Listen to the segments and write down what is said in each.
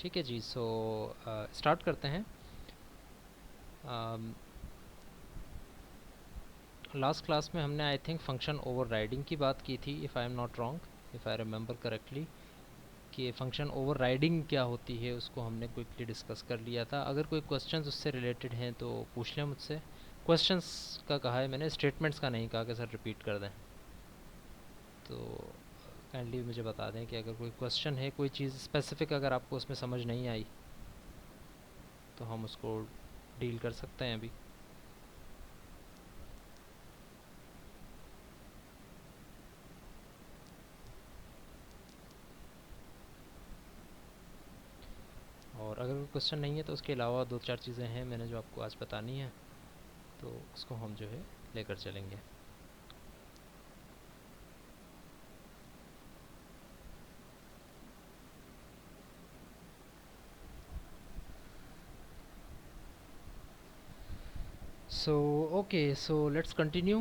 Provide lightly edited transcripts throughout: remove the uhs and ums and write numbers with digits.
ठीक है जी। So start करते हैं। लास्ट क्लास में हमने आई थिंक फंक्शन ओवरराइडिंग की बात की थी, if I am not wrong, if I remember correctly, कि फंक्शन ओवरराइडिंग क्या होती है उसको हमने क्विकली डिस्कस कर लिया था। अगर कोई क्वेश्चंस उससे रिलेटेड हैं तो पूछ लें मुझसे। क्वेश्चंस का कहा है मैंने, स्टेटमेंट्स का नहीं कहा कि सर रिपीट कर दें। तो काइंडली मुझे बता दें कि अगर कोई क्वेश्चन है, कोई चीज़ स्पेसिफिक अगर आपको उसमें समझ नहीं आई तो हम उसको डील कर सकते हैं अभी। और अगर कोई क्वेश्चन नहीं है तो उसके अलावा दो चार चीज़ें हैं मैंने जो आपको आज बतानी है, तो उसको हम जो है लेकर चलेंगे। So okay, so let's continue.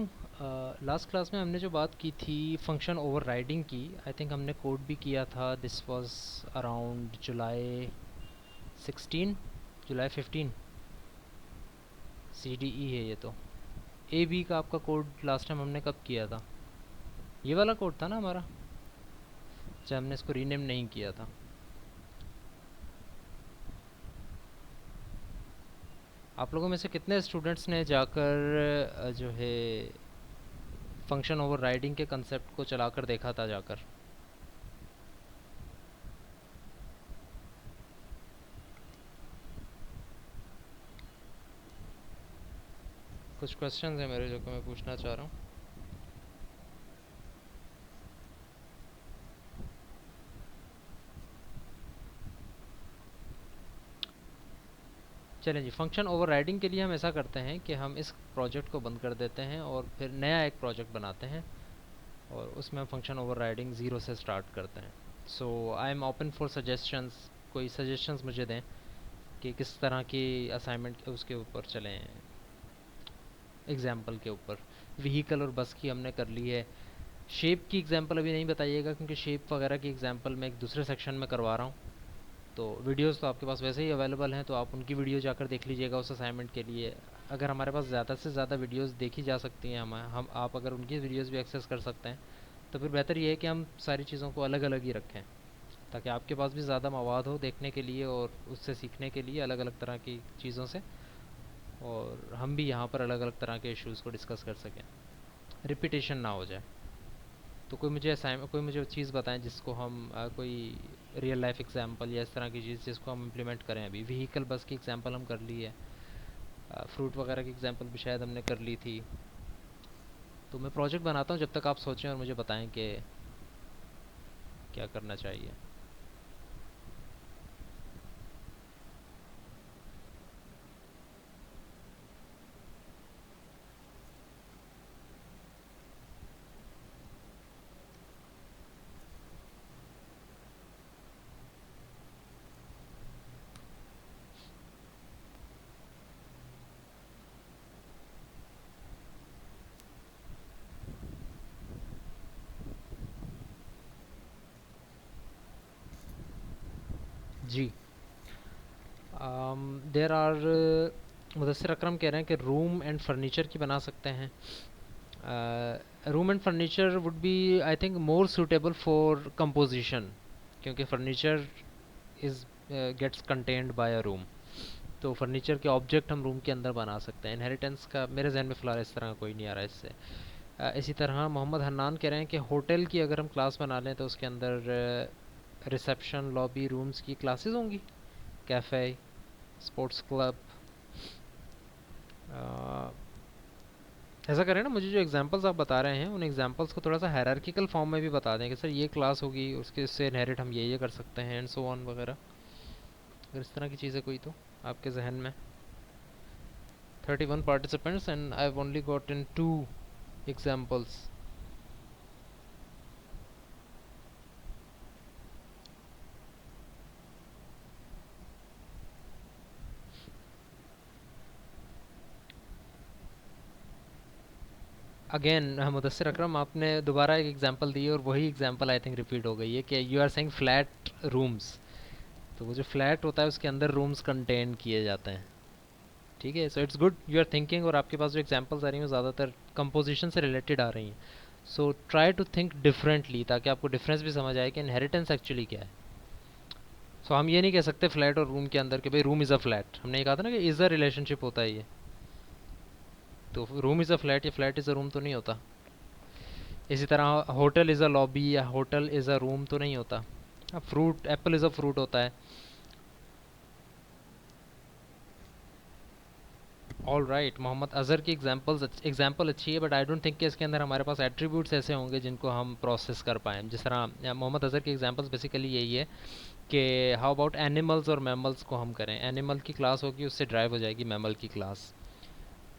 Last class में हमने जो बात की थी फंक्शन ओवरराइडिंग की, आई थिंक हमने कोड भी किया था। This was around July 16, July 15। C D E है ये तो। ए बी का आपका कोड लास्ट टाइम हमने कब किया था? ये वाला कोड था ना हमारा, जब हमने इसको रीनेम नहीं किया था। आप लोगों में से कितने स्टूडेंट्स ने जाकर जो है फंक्शन ओवरराइडिंग के कंसेप्ट को चलाकर देखा था जाकर? कुछ क्वेश्चंस हैं मेरे जो कि मैं पूछना चाह रहा हूँ। चलें जी, फंक्शन ओवरराइडिंग के लिए हम ऐसा करते हैं कि हम इस प्रोजेक्ट को बंद कर देते हैं और फिर नया एक प्रोजेक्ट बनाते हैं और उसमें हम फंक्शन ओवरराइडिंग ज़ीरो से स्टार्ट करते हैं। So I am open for suggestions. कोई सजेशंस मुझे दें कि किस तरह की असाइनमेंट उसके ऊपर चलें, एग्जाम्पल के ऊपर। व्हीकल और बस की हमने कर ली है। शेप की एग्जाम्पल अभी नहीं बताइएगा क्योंकि शेप वगैरह की एग्जाम्पल मैं एक दूसरे सेक्शन में करवा रहा हूँ। तो वीडियोस तो आपके पास वैसे ही अवेलेबल हैं, तो आप उनकी वीडियो जाकर देख लीजिएगा उस असाइनमेंट के लिए। अगर हमारे पास ज़्यादा से ज़्यादा वीडियोस देखी जा सकती हैं, हम आप अगर उनकी वीडियोस भी एक्सेस कर सकते हैं, तो फिर बेहतर ये है कि हम सारी चीज़ों को अलग अलग ही रखें, ताकि आपके पास भी ज़्यादा मवाद हो देखने के लिए और उससे सीखने के लिए अलग अलग तरह की चीज़ों से, और हम भी यहाँ पर अलग अलग तरह के इश्यूज़ को डिस्कस कर सकें, रिपीटेशन ना हो जाए। तो कोई मुझे चीज़ बताएं जिसको हम कोई रियल लाइफ एग्जांपल या इस तरह की चीज़ जिसको हम इम्प्लीमेंट करें। अभी व्हीकल बस की एग्जांपल हम कर ली है, फ्रूट वगैरह की एग्जांपल भी शायद हमने कर ली थी। तो मैं प्रोजेक्ट बनाता हूँ, जब तक आप सोचें और मुझे बताएं कि क्या करना चाहिए। जी, देर आर, मुदस्सिर अकरम कह रहे हैं कि रूम एंड फर्नीचर की बना सकते हैं। Room and furniture would be I think more suitable for composition, क्योंकि furniture is gets contained by a room. तो फर्नीचर के ऑब्जेक्ट हम रूम के अंदर बना सकते हैं। इनहेरिटेंस का मेरे जहन में फ़िलहाल इस तरह का कोई नहीं आ रहा है इससे। इसी तरह मोहम्मद हन्नान कह रहे हैं कि होटल की अगर हम क्लास बना लें तो उसके अंदर रिसेप्शन, लॉबी, रूम्स की क्लासेस होंगी, कैफ़े, स्पोर्ट्स क्लब। ऐसा करें ना, मुझे जो एग्जांपल्स आप बता रहे हैं उन एग्जांपल्स को थोड़ा सा हायरार्किकल फॉर्म में भी बता दें कि सर ये क्लास होगी, उसके इससे इनहेरिट हम ये कर सकते हैं एंड सो ऑन वगैरह। अगर इस तरह की चीज़ें कोई तो आपके जहन में। 31 participants and I've only gotten 2 examples. Again Mudassir Akram, आपने दोबारा एक एग्जांपल दी और वही एग्जांपल आई थिंक रिपीट हो गई है कि you are saying flat rooms. तो वो जो फ्लैट होता है उसके अंदर रूम्स कंटेन किए जाते हैं। ठीक है, so it's good you are thinking, और आपके पास जो एग्जांपल्स आ रही हैं वो ज़्यादातर कंपोजिशन से रिलेटेड आ रही हैं। So try to think differently, ताकि आपको डिफरेंस भी समझ आए कि इनहेरिटेंस एक्चुअली क्या है। सो हम ये नहीं कह सकते फ्लैट और रूम के अंदर कि भाई रूम इज़ अ फ्लैट, हमने ये कहा था ना कि इज़ अ रिलेशनशिप होता है ये, तो रूम इज़ अ फ्लैट या फ्लैट इज़ अ रूम तो नहीं होता। इसी तरह होटल इज़ अ लॉबी या होटल इज़ अ रूम तो नहीं होता। अब fruit, Apple is a fruit होता है। ऑल राइट, मोहम्मद अज़हर की एग्जाम्पल अच्छी है, बट आई डोंट थिंक कि इसके अंदर हमारे पास एट्रीब्यूट्स ऐसे होंगे जिनको हम प्रोसेस कर पाएँ। जिस तरह मोहम्मद अज़हर की एग्जाम्पल्स बेसिकली यही है कि हाउ अबाउट एनिमल्स और मैमल्स को हम करें, एनिमल की क्लास होगी उससे ड्राइव हो जाएगी मैमल की क्लास,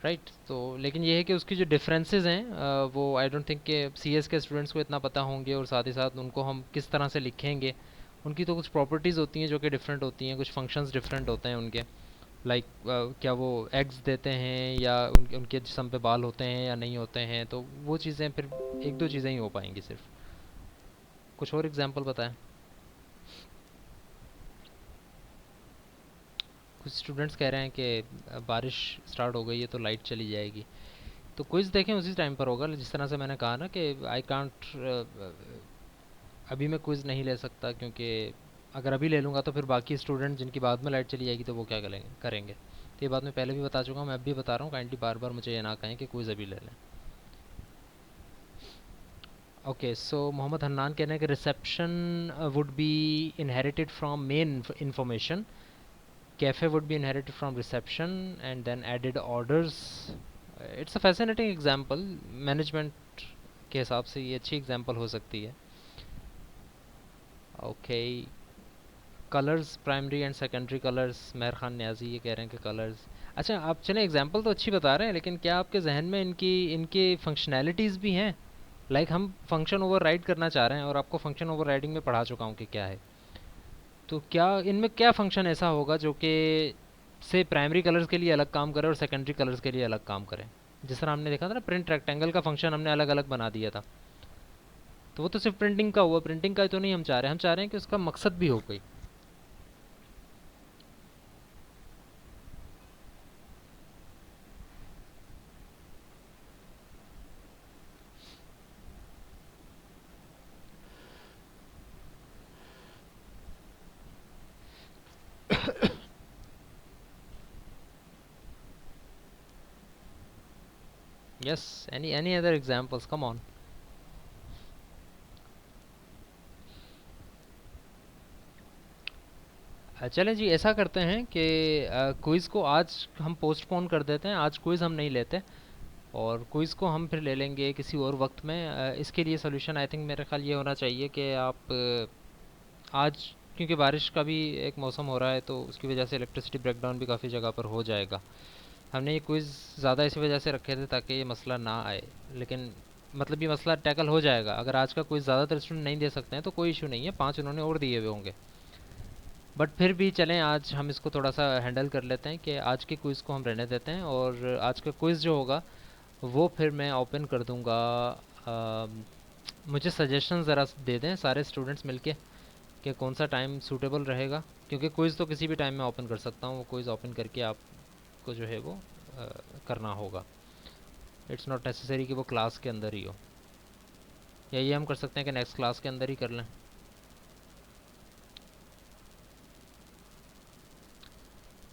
राइट। तो लेकिन ये है कि उसकी जो डिफरेंसेस हैं वो आई डोंट थिंक कि सीएस के स्टूडेंट्स को इतना पता होंगे, और साथ ही साथ उनको हम किस तरह से लिखेंगे। उनकी तो कुछ प्रॉपर्टीज़ होती हैं जो कि डिफरेंट होती हैं, कुछ फंक्शंस डिफरेंट होते हैं उनके, लाइक क्या वो एग्स देते हैं, या उनके जिस्म पे बाल होते हैं या नहीं होते हैं, तो वो चीज़ें फिर एक दो चीज़ें ही हो पाएंगी सिर्फ। कुछ और एग्जांपल बताएं। कुछ स्टूडेंट्स कह रहे हैं कि बारिश स्टार्ट हो गई है तो लाइट चली जाएगी, तो क्विज़ देखें उसी टाइम पर होगा। जिस तरह से मैंने कहा ना कि आई कांट, अभी मैं क्विज़ नहीं ले सकता, क्योंकि अगर अभी ले लूँगा तो फिर बाकी स्टूडेंट जिनकी बाद में लाइट चली जाएगी तो वो क्या करेंगे। तो ये बात मैं पहले भी बता चुका हूँ, मैं अब भी बता रहा हूँ, काइंडली बार बार मुझे ये ना कहें कि क्विज़ अभी ले लें। ओके, सो मोहम्मद हन्नान कहना है कि reception would be inherited from main information, cafe would be inherited from reception, and then added orders. It's a fascinating example, management के हिसाब से ये अच्छी एग्जांपल हो सकती है। Okay, colours, primary and secondary colours, Meher Khan Niazi ये कह रहे हैं कि कलर्स। अच्छा, आप चलें एग्जांपल तो अच्छी बता रहे हैं, लेकिन क्या आपके जहन में इनकी इनके फंक्शनैलिटीज़ भी हैं? लाइक हम फंक्शन ओवर करना चाह रहे हैं, और आपको फंक्शन ओवर में पढ़ा चुका हूँ कि क्या है। तो क्या इनमें क्या फंक्शन ऐसा होगा जो कि से प्राइमरी कलर्स के लिए अलग काम करे और सेकेंडरी कलर्स के लिए अलग काम करे? जिस तरह हमने देखा था ना, प्रिंट रेक्टेंगल का फंक्शन हमने अलग अलग बना दिया था, तो वो तो सिर्फ प्रिंटिंग का हुआ, प्रिंटिंग का तो नहीं हम चाह रहे, हम चाह रहे हैं कि उसका मकसद भी हो कोई। Yes, any other examples, come on. चलें जी, ऐसा करते हैं कि क्विज़ को आज हम पोस्टपोन कर देते हैं, आज क्विज़ हम नहीं लेते, और क्विज़ को हम फिर ले लेंगे किसी और वक्त में। इसके लिए सोल्यूशन आई थिंक मेरे ख्याल ये होना चाहिए कि आप आज, क्योंकि बारिश का भी एक मौसम हो रहा है तो उसकी वजह से इलेक्ट्रिसिटी ब्रेकडाउन भी काफ़ी जगह पर हो जाएगा। हमने ये क्विज़ ज़्यादा इसी वजह से रखे थे ताकि ये मसला ना आए, लेकिन मतलब ये मसला टैकल हो जाएगा। अगर आज का क्विज़ ज़्यादातर स्टूडेंट नहीं दे सकते हैं तो कोई इशू नहीं है, 5 उन्होंने और दिए हुए होंगे, बट फिर भी चलें आज हम इसको थोड़ा सा हैंडल कर लेते हैं कि आज के क्विज़ को हम रहने देते हैं, और आज का क्विज़ जो होगा वो फिर मैं ओपन कर दूंगा। अम, मुझे सजेशन ज़रा दे दें सारे स्टूडेंट्स मिलके कि कौन सा टाइम सूटेबल रहेगा, क्योंकि क्विज़ तो किसी भी टाइम में ओपन कर सकता हूँ, वो क्विज़ ओपन करके आपको जो है वो करना होगा। इट्स नॉट नेसेसरी कि वो क्लास के अंदर ही हो, या ये हम कर सकते हैं कि नेक्स्ट क्लास के अंदर ही कर लें।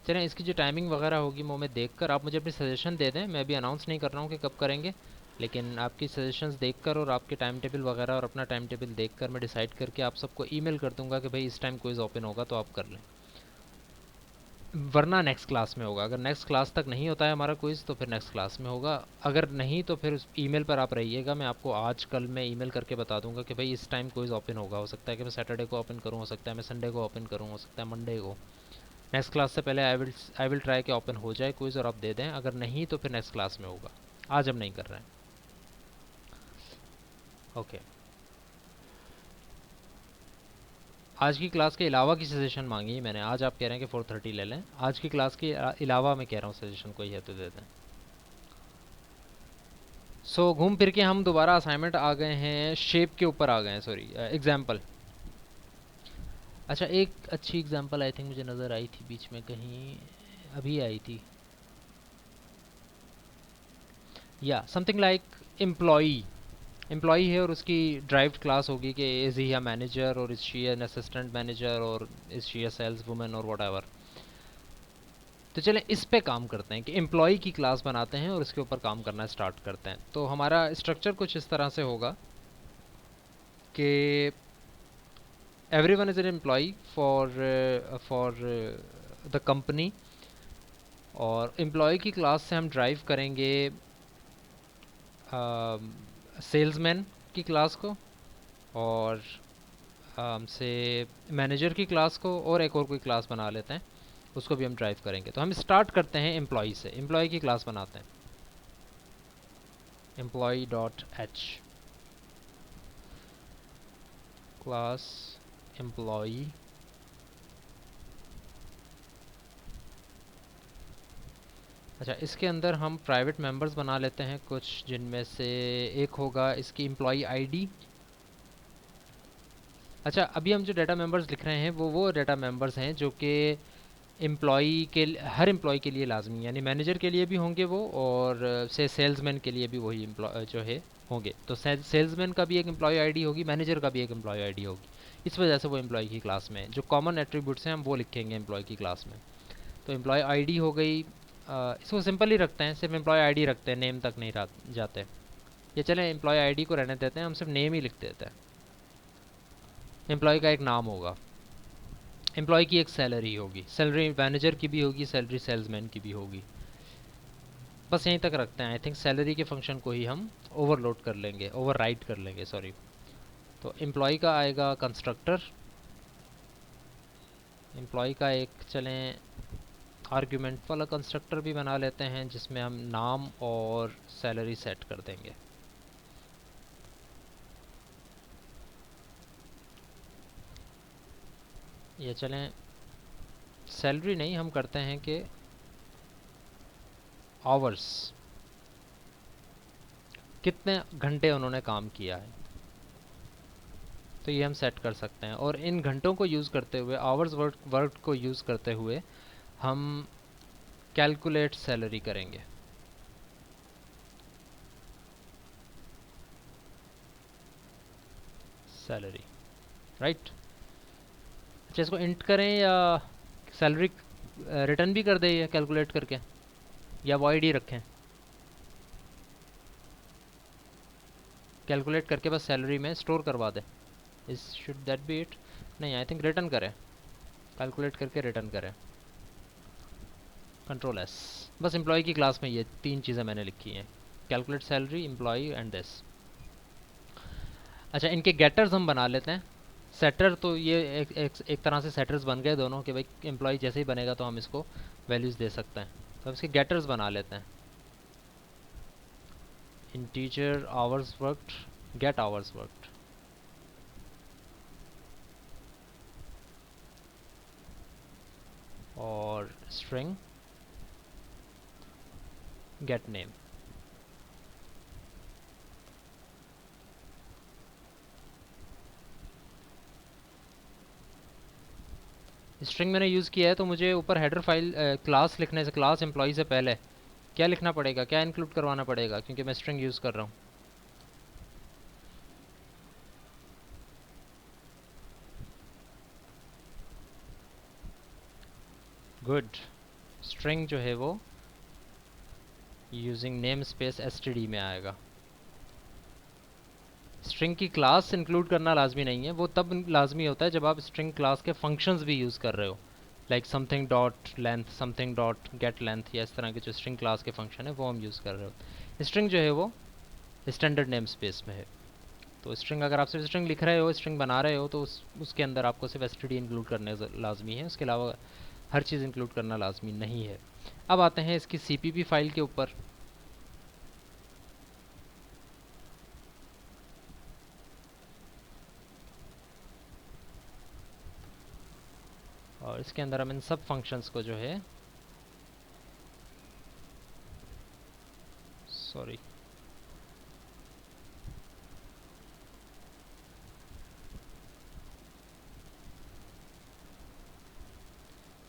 चलें, इसकी जो टाइमिंग वगैरह होगी वो मैं देख कर, आप मुझे अपनी सजेशन दे दें, मैं भी अनाउंस नहीं कर रहा हूँ कि कब करेंगे, लेकिन आपकी सजेशंस देखकर और आपके टाइम टेबल वगैरह और अपना टाइम टेबल देखकर मैं डिसाइड करके आप सबको ईमेल कर दूंगा कि भाई इस टाइम क्विज़ ओपन होगा तो आप कर लें, वरना नेक्स्ट क्लास में होगा। अगर नेक्स्ट क्लास तक नहीं होता है हमारा क्विज़ तो फिर नेक्स्ट क्लास में होगा, अगर नहीं तो फिर उस ईमेल पर आप रहिएगा, मैं आपको आज कल में ईमेल करके बता दूंगा कि भाई इस टाइम क्विज़ ओपन होगा। हो सकता है कि मैं सैटरडे को ओपन करूँ, हो सकता है मैं संडे को ओपन करूँ, हो सकता है मंडे को। नेक्स्ट क्लास से पहले आई विल ट्राई कि ओपन हो जाए क्विज़ और आप दे दें, अगर नहीं तो फिर नेक्स्ट क्लास में होगा, आज हम नहीं कर रहे हैं। ओके, आज की क्लास के अलावा की सजेशन मांगी है मैंने, आज आप कह रहे हैं कि 4:30 ले लें, आज की क्लास के अलावा मैं कह रहा हूँ सजेशन कोई है तो दे दें। सो घूम फिर के हम दोबारा असाइनमेंट आ गए हैं, शेप के ऊपर आ गए हैं, सॉरी एग्जाम्पल। अच्छा, एक अच्छी एग्जांपल आई थिंक मुझे नज़र आई थी बीच में कहीं, अभी आई थी, या समथिंग लाइक एम्प्लॉई। एम्प्लॉई है और उसकी ड्राइव्ड क्लास होगी कि इज़ ही अ मैनेजर और is she an assistant manager और is she a saleswoman और वट। तो चलें इस पे काम करते हैं कि एम्प्लॉय की क्लास बनाते हैं और उसके ऊपर काम करना स्टार्ट करते हैं। तो हमारा स्ट्रक्चर कुछ इस तरह से होगा कि everyone is an employee for the company, और एम्प्लॉय की क्लास से हम ड्राइव करेंगे सेल्समैन की क्लास को, और से मैनेजर की क्लास को, और एक और कोई क्लास बना लेते हैं, उसको भी हम ड्राइव करेंगे। तो हम स्टार्ट करते हैं एम्प्लॉय से, एम्प्लॉय की क्लास बनाते हैं, employ dot H class employ. अच्छा, इसके अंदर हम प्राइवेट मेंबर्स बना लेते हैं कुछ, जिनमें से एक होगा इसकी एम्प्लॉय आईडी। अच्छा, अभी हम जो डाटा मेंबर्स लिख रहे हैं वो डाटा मेंबर्स हैं जो कि एम्प्लॉई के हर एम्प्लॉय के लिए लाजमी, यानी मैनेजर के लिए भी होंगे वो, और से सेल्समैन के लिए भी वही एम्प्लॉय जो है होंगे। तो सेल्समैन का भी एक एम्प्लॉय आईडी होगी, मैनेजर का भी एक एम्प्लॉय आईडी होगी। इस वजह से वो एम्प्लॉय की क्लास में जो कॉमन एट्रीब्यूट्स हैं हम वो लिखेंगे एम्प्लॉय की क्लास में। तो एम्प्लॉय आईडी हो गई, इसको सिंपल ही रखते हैं, सिर्फ एम्प्लॉय आईडी रखते हैं, नेम तक नहीं जाते। ये चलें एम्प्लॉय आईडी को रहने देते हैं, हम सिर्फ नेम ही लिख देते हैं। एम्प्लॉय का एक नाम होगा, एम्प्लॉय की एक सैलरी होगी, सैलरी मैनेजर की भी होगी, सैलरी सेल्समैन की भी होगी। बस यहीं तक रखते हैं। आई थिंक सैलरी के फंक्शन को ही हम ओवरलोड कर लेंगे, ओवरराइड कर लेंगे, सॉरी। तो एम्प्लॉय का आएगा कंस्ट्रक्टर, एम्प्लॉय का एक चलें आर्ग्यूमेंट वाला कंस्ट्रक्टर भी बना लेते हैं, जिसमें हम नाम और सैलरी सेट कर देंगे। ये चलें सैलरी नहीं, हम करते हैं कि आवर्स, कितने घंटे उन्होंने काम किया है, तो ये हम सेट कर सकते हैं। और इन घंटों को यूज़ करते हुए, आवर्स वर्क को यूज़ करते हुए हम कैलकुलेट सैलरी करेंगे। Salary, right. अच्छा, इसको इंट करें या सैलरी रिटर्न भी कर दे ये कैलकुलेट करके, या वॉइड ही रखें? कैलकुलेट करके बस सैलरी में स्टोर करवा दे, इस शुड दैट बी इट? नहीं, आई थिंक रिटर्न करें, कैलकुलेट करके रिटर्न करें, कंट्रोल एस। बस एम्प्लॉय की क्लास में ये तीन चीज़ें मैंने लिखी हैं, calculate salary, employee and this. अच्छा, इनके गेटर्स हम बना लेते हैं। सेटर तो ये एक तरह से सेटर्स बन गए दोनों, कि भाई एम्प्लॉय जैसे ही बनेगा तो हम इसको वैल्यूज़ दे सकते हैं। तो इसके गेटर्स बना लेते हैं, integer hours worked, get hours worked, और स्ट्रिंग गेट नेम। स्ट्रिंग मैंने यूज़ किया है, तो मुझे ऊपर हेडर फाइल क्लास लिखने से, क्लास एम्प्लॉय से पहले क्या लिखना पड़ेगा, क्या इंक्लूड करवाना पड़ेगा, क्योंकि मैं स्ट्रिंग यूज़ कर रहा हूँ? गुड। स्ट्रिंग जो है वो यूजिंग नेम स्पेस एसटीडी में आएगा। स्ट्रिंग की क्लास इंक्लूड करना लाजमी नहीं है, वो तब लाजमी होता है जब आप स्ट्रिंग क्लास के फंक्शंस भी यूज़ कर रहे हो, like something dot length, something dot gate length, या इस तरह के जो स्ट्रिंग क्लास के फंक्शन है वो हम यूज़ कर रहे हो। स्ट्रिंग जो है वो स्टैंडर्ड नेम स्पेस में है। तो स्ट्रिंग, अगर आप सिर्फ स्ट्रिंग लिख रहे हो, स्ट्रिंग बना रहे हो, तो उसके अंदर आपको सिर्फ एसटीडी इंक्लूड करने लाजमी है, उसके अलावा हर चीज़ इंक्लूड करना लाजमी नहीं है। अब आते हैं इसकी सीपीपी फाइल के ऊपर। और इसके अंदर हम इन सब फंक्शंस को जो है, सॉरी,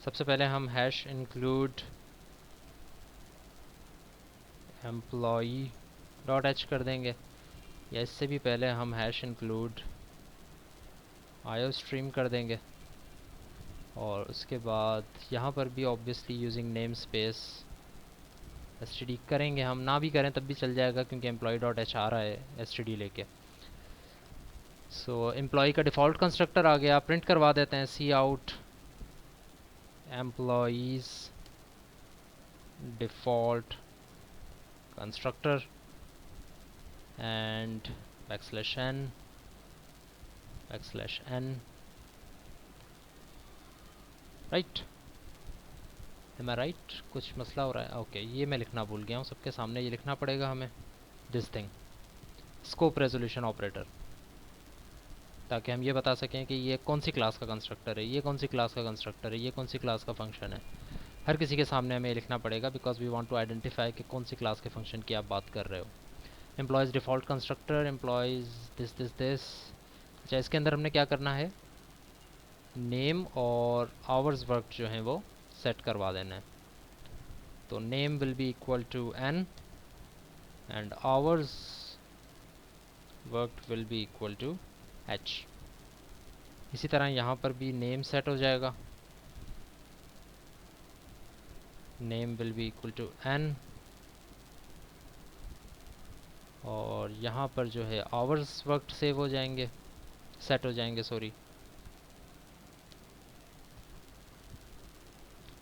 सबसे पहले हम hash include employee dot H कर देंगे, या इससे भी पहले हम हैश इंक्लूड आयो स्ट्रीम कर देंगे। और उसके बाद यहाँ पर भी obviously using name space std करेंगे, हम ना भी करें तब भी चल जाएगा क्योंकि एम्प्लॉई डॉट एच आ रहा है std लेके। सो एम्प्लॉई का डिफ़ॉल्ट कंस्ट्रक्टर आ गया, प्रिंट करवा देते हैं C out employees default constructor and \n right. Am I right? कुछ मसला हो रहा है? ओके ये मैं लिखना भूल गया हूँ, सबके सामने ये लिखना पड़ेगा हमें, this thing scope resolution operator, ताकि हम ये बता सकें कि ये कौन सी क्लास का कंस्ट्रक्टर है, ये कौन सी क्लास का कंस्ट्रक्टर है, ये कौन सी क्लास का फंक्शन है। हर किसी के सामने हमें लिखना पड़ेगा because we want to identify कि कौन सी क्लास के फंक्शन की आप बात कर रहे हो। Employees default constructor, employees this. अच्छा इसके अंदर हमने क्या करना है, नेम और आवर्स वर्क जो हैं वो सेट करवा देना है। तो name will be equal to n and hours work will be equal to h। इसी तरह यहाँ पर भी नेम सेट हो जाएगा, name will be equal to n, और यहाँ पर जो है आवर्स वर्क सेव हो जाएंगे, सेट हो जाएंगे सॉरी,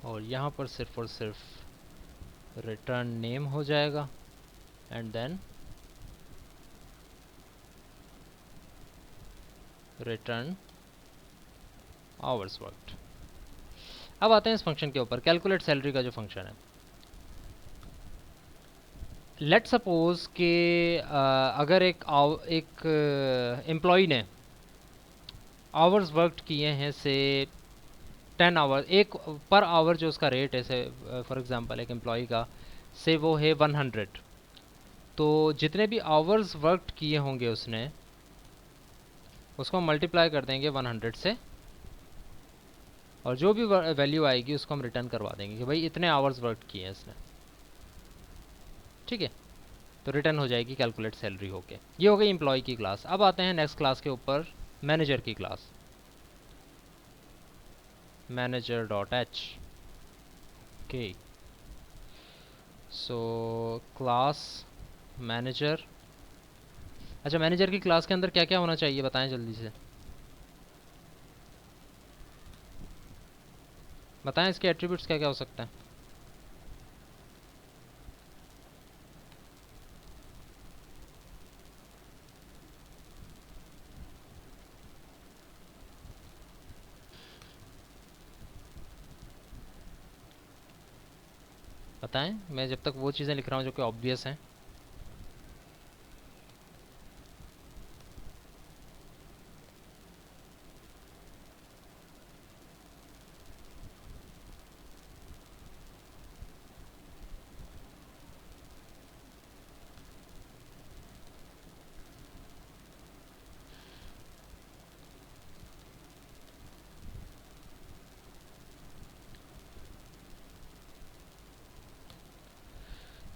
और यहाँ पर सिर्फ और सिर्फ रिटर्न नेम हो जाएगा and then return hours worked. अब आते हैं इस फंक्शन के ऊपर, कैलकुलेट सैलरी का जो फंक्शन है। लेट सपोज कि अगर एक एम्प्लॉय ने आवर्स वर्कड किए हैं से 10 आवर, एक पर आवर जो उसका रेट है से फॉर एग्जांपल एक एम्प्लॉय का से वो है 100, तो जितने भी आवर्स वर्कड किए होंगे उसने उसको हम मल्टीप्लाई कर देंगे 100 से, और जो भी वैल्यू आएगी उसको हम रिटर्न करवा देंगे कि भाई इतने आवर्स वर्क किए हैं इसने, ठीक है। तो रिटर्न हो जाएगी कैलकुलेट सैलरी होके। ये हो गई एम्प्लॉय की क्लास। अब आते हैं नेक्स्ट क्लास के ऊपर, मैनेजर की class, manager dot H. Okay so class manager. अच्छा मैनेजर की क्लास के अंदर क्या क्या होना चाहिए बताएं जल्दी से, बताएं इसके एट्रीब्यूट्स क्या क्या हो सकते हैं। बताएं, मैं जब तक वो चीज़ें लिख रहा हूँ जो कि ऑब्वियस हैं।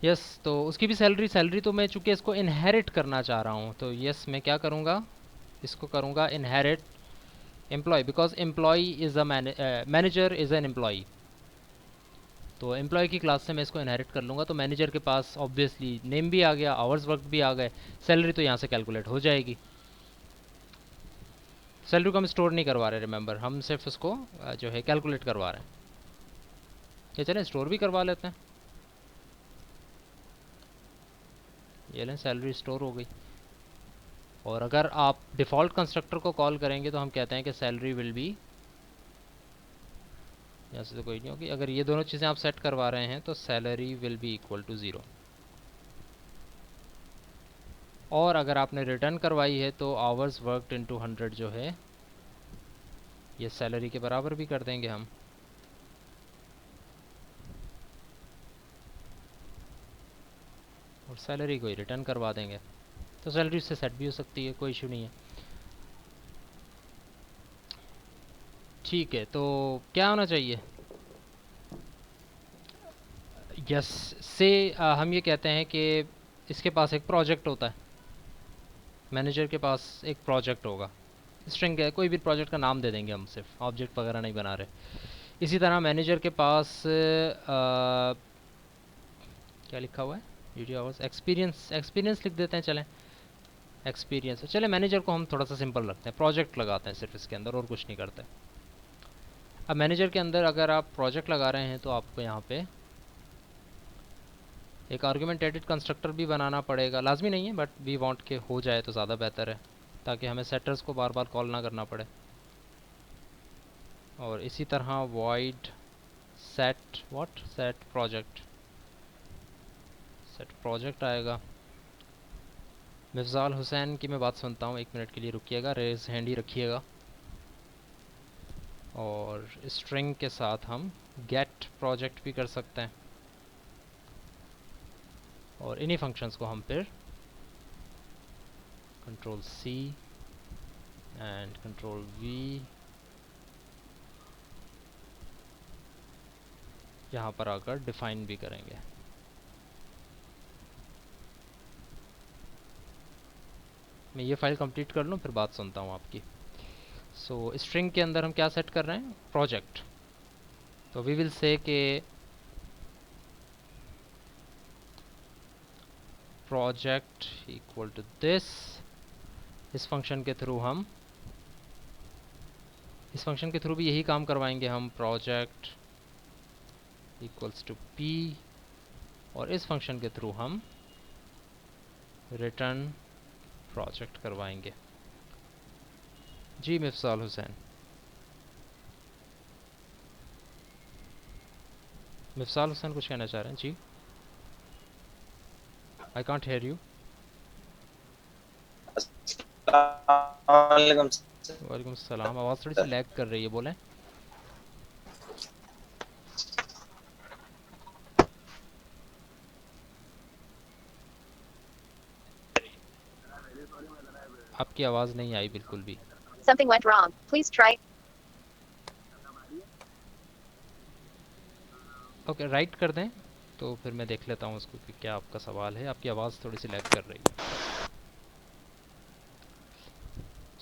यस तो उसकी भी सैलरी तो मैं चूँकि इसको इनहेरिट करना चाह रहा हूँ, तो यस मैं क्या करूँगा, इसको करूँगा inherit employee, because employee is a manager is an employee. तो एम्प्लॉय की क्लास से मैं इसको इनहेरिट कर लूँगा, तो मैनेजर के पास ऑब्वियसली नेम भी आ गया, आवर्स वर्क भी आ गए, सैलरी तो यहाँ से कैलकुलेट हो जाएगी। सैलरी को हम स्टोर नहीं करवा रहे, रिमेंबर हम सिर्फ उसको जो है कैलकुलेट करवा रहे हैं। ये चलें स्टोर भी करवा लेते हैं, ये लें सैलरी स्टोर हो गई। और अगर आप डिफ़ॉल्ट कंस्ट्रक्टर को कॉल करेंगे तो हम कहते हैं कि सैलरी विल बी, यहाँ से तो कोई नहीं होगी, अगर ये दोनों चीज़ें आप सेट करवा रहे हैं तो salary will be equal to 0, और अगर आपने रिटर्न करवाई है तो आवर्स वर्कड इनटू 100 जो है ये सैलरी के बराबर भी कर देंगे हम। और सैलरी को ही रिटर्न करवा देंगे, तो सैलरी उससे सेट भी हो सकती है, कोई इशू नहीं है। ठीक है तो क्या होना चाहिए, यस से हम ये कहते हैं कि इसके पास एक प्रोजेक्ट होता है, मैनेजर के पास एक प्रोजेक्ट होगा। स्ट्रिंग है, कोई भी प्रोजेक्ट का नाम दे देंगे हम, सिर्फ ऑब्जेक्ट वगैरह नहीं बना रहे। इसी तरह मैनेजर के पास क्या लिखा हुआ है, वीडियो आवर्स, एक्सपीरियंस, एक्सपीरियंस लिख देते हैं, चलें एक्सपीरियंस। चले मैनेजर को हम थोड़ा सा सिंपल रखते हैं, प्रोजेक्ट लगाते हैं सिर्फ इसके अंदर, और कुछ नहीं करते। अब मैनेजर के अंदर अगर आप प्रोजेक्ट लगा रहे हैं तो आपको यहाँ पे एक आर्गुमेंट एडिट कंस्ट्रक्टर भी बनाना पड़ेगा, लाजमी नहीं है बट वी वांट के हो जाए तो ज़्यादा बेहतर है, ताकि हमें सेटर्स को बार बार कॉल ना करना पड़े। और इसी तरह void set what, set project, set project आएगा। मिफ्ज़ाल हुसैन की मैं बात सुनता हूँ, 1 मिनट के लिए रुकिएगा, रेज हैंड ही रखिएगा। और स्ट्रिंग के साथ हम गेट प्रोजेक्ट भी कर सकते हैं, और इन्हीं फंक्शंस को हम फिर control C and control V यहाँ पर आकर डिफाइन भी करेंगे। मैं ये फाइल कंप्लीट कर लूँ फिर बात सुनता हूँ आपकी। सो स्ट्रिंग के अंदर हम क्या सेट कर रहे हैं, प्रोजेक्ट। तो वी विल से के प्रोजेक्ट इक्वल टू दिस। इस फंक्शन के थ्रू हम, इस फंक्शन के थ्रू भी यही काम करवाएंगे हम, प्रोजेक्ट इक्वल्स टू पी, और इस फंक्शन के थ्रू हम रिटर्न प्रोजेक्ट करवाएंगे। जी मिफ्ज़ाल हुसैन, मिफ्ज़ाल हुसैन कुछ कहना चाह रहे हैं जी? I can't hear you. वालेकुम सलाम, आवाज़ थोड़ी सी लैग कर रही है, बोलें। आपकी आवाज़ नहीं आई बिल्कुल भी। Something went wrong. Please try. Okay, right कर दें तो फिर मैं देख लेता हूँ उसको कि क्या आपका सवाल है। आपकी आवाज़ थोड़ी सी लैग कर रही है।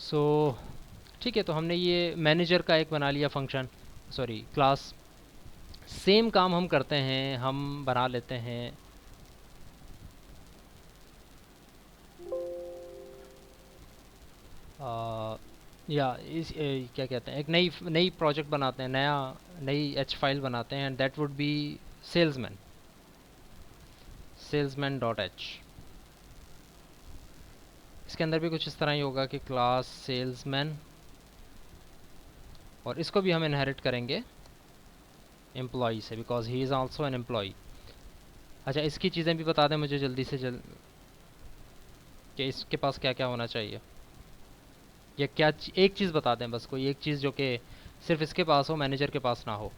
सो ठीक है, तो हमने ये मैनेजर का एक बना लिया फंक्शन, सॉरी क्लास। सेम काम हम करते हैं, हम बना लेते हैं या इस क्या कहते हैं, एक नई नई प्रोजेक्ट बनाते हैं, नई एच फाइल बनाते हैं, and that would be salesman, salesman dot H. इसके अंदर भी कुछ इस तरह ही होगा कि क्लास सेल्समैन, और इसको भी हम इनहेरिट करेंगे एम्प्लॉई से, because he is also an employee. अच्छा, इसकी चीज़ें भी बता दें मुझे जल्दी से कि इसके पास क्या क्या होना चाहिए, या क्या एक चीज़ बता दें बस, कोई एक चीज़ जो कि सिर्फ इसके पास हो, मैनेजर के पास ना हो।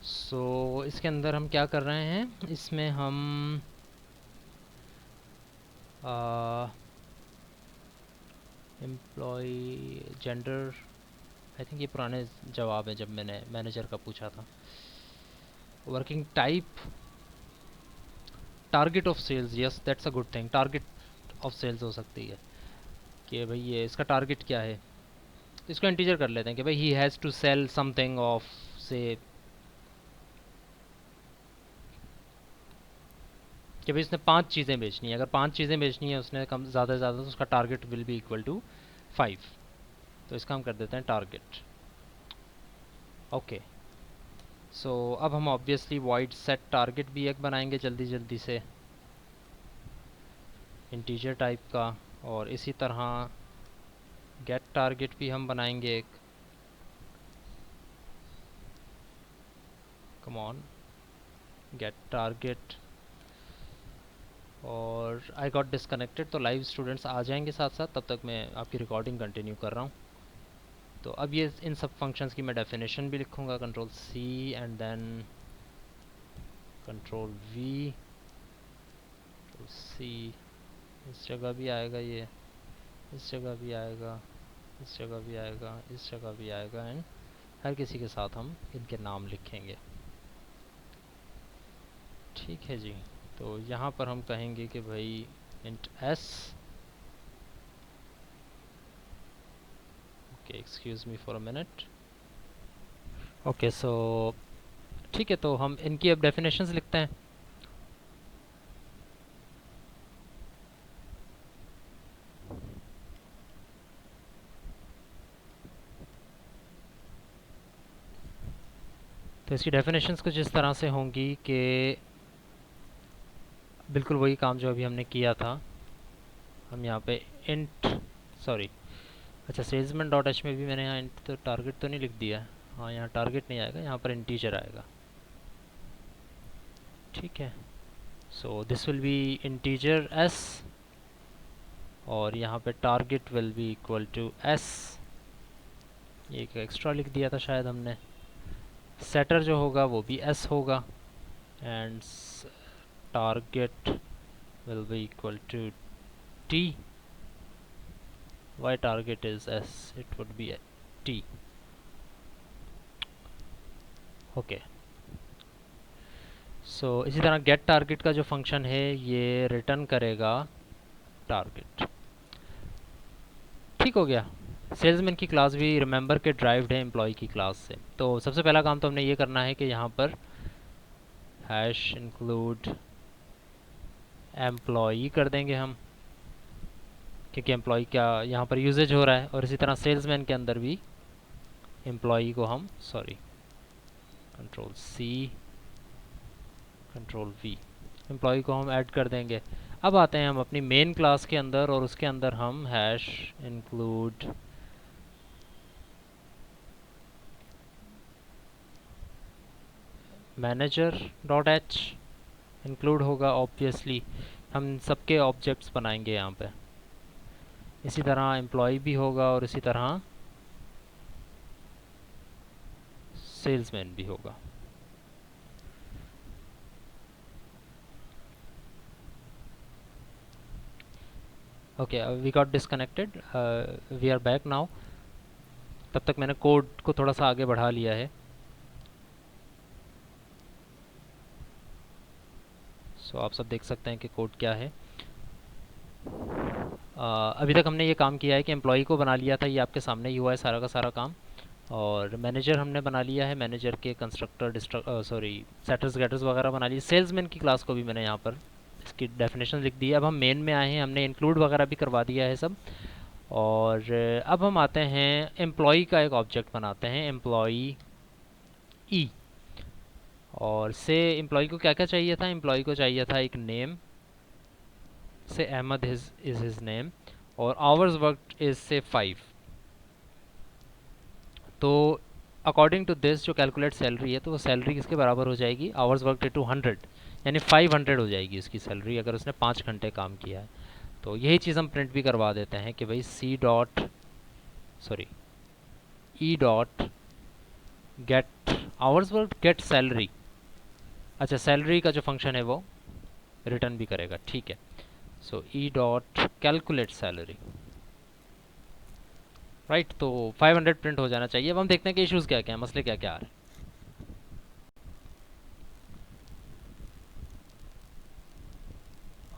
सो इसके अंदर हम क्या कर रहे हैं, इसमें हम एम्प्लॉय जेंडर, आई थिंक ये पुराने जवाब है जब मैंने मैनेजर का पूछा था। Working type, target of sales, yes that's a good thing, target of sales हो सकती है कि भाई ये इसका टारगेट क्या है। इसको इंटीजर कर लेते हैं कि भाई he has to sell something of से, कि भाई उसने 5 चीज़ें बेचनी है। अगर 5 चीज़ें बेचनी है उसने कम ज़्यादा से ज़्यादा, तो उसका target will be equal to 5, तो इसका हम कर देते हैं टारगेट। ओके, सो अब हम ऑब्वियसली वॉइड सेट टारगेट भी एक बनाएंगे जल्दी जल्दी से, इंटीजर टाइप का, और इसी तरह गेट टारगेट भी हम बनाएंगे एक। Come on, get target. और आई गॉट डिसकनेक्टेड, तो लाइव स्टूडेंट्स आ जाएंगे साथ साथ, तब तक मैं आपकी रिकॉर्डिंग कंटिन्यू कर रहा हूँ। तो अब ये इन सब फंक्शंस की मैं डेफिनेशन भी लिखूँगा, control C and then control V, C, इस जगह भी आएगा ये, इस जगह भी आएगा, इस जगह भी आएगा, इस जगह भी आएगा, एंड हर किसी के साथ हम इनके नाम लिखेंगे। ठीक है जी, तो यहाँ पर हम कहेंगे कि भाई int s, okay excuse me for a minute. Okay, so ठीक है, तो हम इनकी अब डेफिनेशंस लिखते हैं। तो इसकी डेफिनेशंस कुछ इस तरह से होंगी कि बिल्कुल वही काम जो अभी हमने किया था, हम यहाँ पे इंट, सॉरी, अच्छा सेल्समैन डॉट एच में भी मैंने यहाँ इंट तो टारगेट तो नहीं लिख दिया है। हाँ, यहाँ टारगेट नहीं आएगा, यहाँ पर इंटीजर आएगा। ठीक है, so this will be integer s, और यहाँ पे target will be equal to s, ये एक एक्स्ट्रा लिख दिया था शायद हमने। सेटर जो होगा वो भी s होगा, and target will be equal to t, why target is s, it would be t। Okay, so इसी तरह गेट टारगेट का जो फंक्शन है ये रिटर्न करेगा टारगेट। ठीक हो गया। सेल्समैन की क्लास भी रिमेंबर के ड्राइव्ड है एम्प्लॉय की क्लास से। तो सबसे पहला काम तो हमने ये करना है कि यहाँ पर हैश इंक्लूड एम्प्लॉई कर देंगे हम, क्योंकि एम्प्लॉय का यहाँ पर यूजेज हो रहा है, और इसी तरह सेल्समैन के अंदर भी एम्प्लॉई को हम, sorry, control C control V, employee को हम ऐड कर देंगे। अब आते हैं हम अपनी मेन क्लास के अंदर, और उसके अंदर हम hash include manager dot H include होगा, ऑब्वियसली हम सबके ऑब्जेक्ट्स बनाएंगे यहाँ पे। इसी तरह एम्प्लॉय भी होगा, और इसी तरह सेल्समैन भी होगा। Okay, we got disconnected, we are back now. तब तक मैंने कोड को थोड़ा सा आगे बढ़ा लिया है। सो आप सब देख सकते हैं कि कोड क्या है। अभी तक हमने ये काम किया है कि एम्प्लॉय को बना लिया था, ये आपके सामने ही हुआ है सारा का सारा काम। और मैनेजर हमने बना लिया है, मैनेजर के कंस्ट्रक्टर सॉरी सेटर्स गेटर्स वगैरह बना लिए। सेल्समैन की क्लास को भी मैंने यहाँ पर इसकी डेफिनेशन लिख दी है। अब हम मेन में आए हैं, हमने इंक्लूड वगैरह भी करवा दिया है सब। और अब हम आते हैं एम्प्लॉय का एक ऑब्जेक्ट बनाते हैं, एम्प्लॉई ई। और से एम्प्लॉय को क्या क्या चाहिए था, एम्प्लॉय को चाहिए था एक नेम, से अहमद इज़ हिज नेम, और आवर्स वर्कड इज़ से 5। तो अकॉर्डिंग टू दिस जो कैलकुलेट सैलरी है, तो वो सैलरी किसके बराबर हो जाएगी, आवर्स वर्कड टू 100, यानी 500 हो जाएगी उसकी सैलरी अगर उसने 5 घंटे काम किया है। तो यही चीज़ हम प्रिंट भी करवा देते हैं कि भाई C dot, sorry, E dot get hours work get salary. अच्छा, सैलरी का जो फंक्शन है वो रिटर्न भी करेगा। ठीक है, so E dot calculate salary, right. तो 500 प्रिंट हो जाना चाहिए। अब हम देखते हैं कि इश्यूज़ क्या क्या हैं, मसले क्या क्या आ रहे हैं।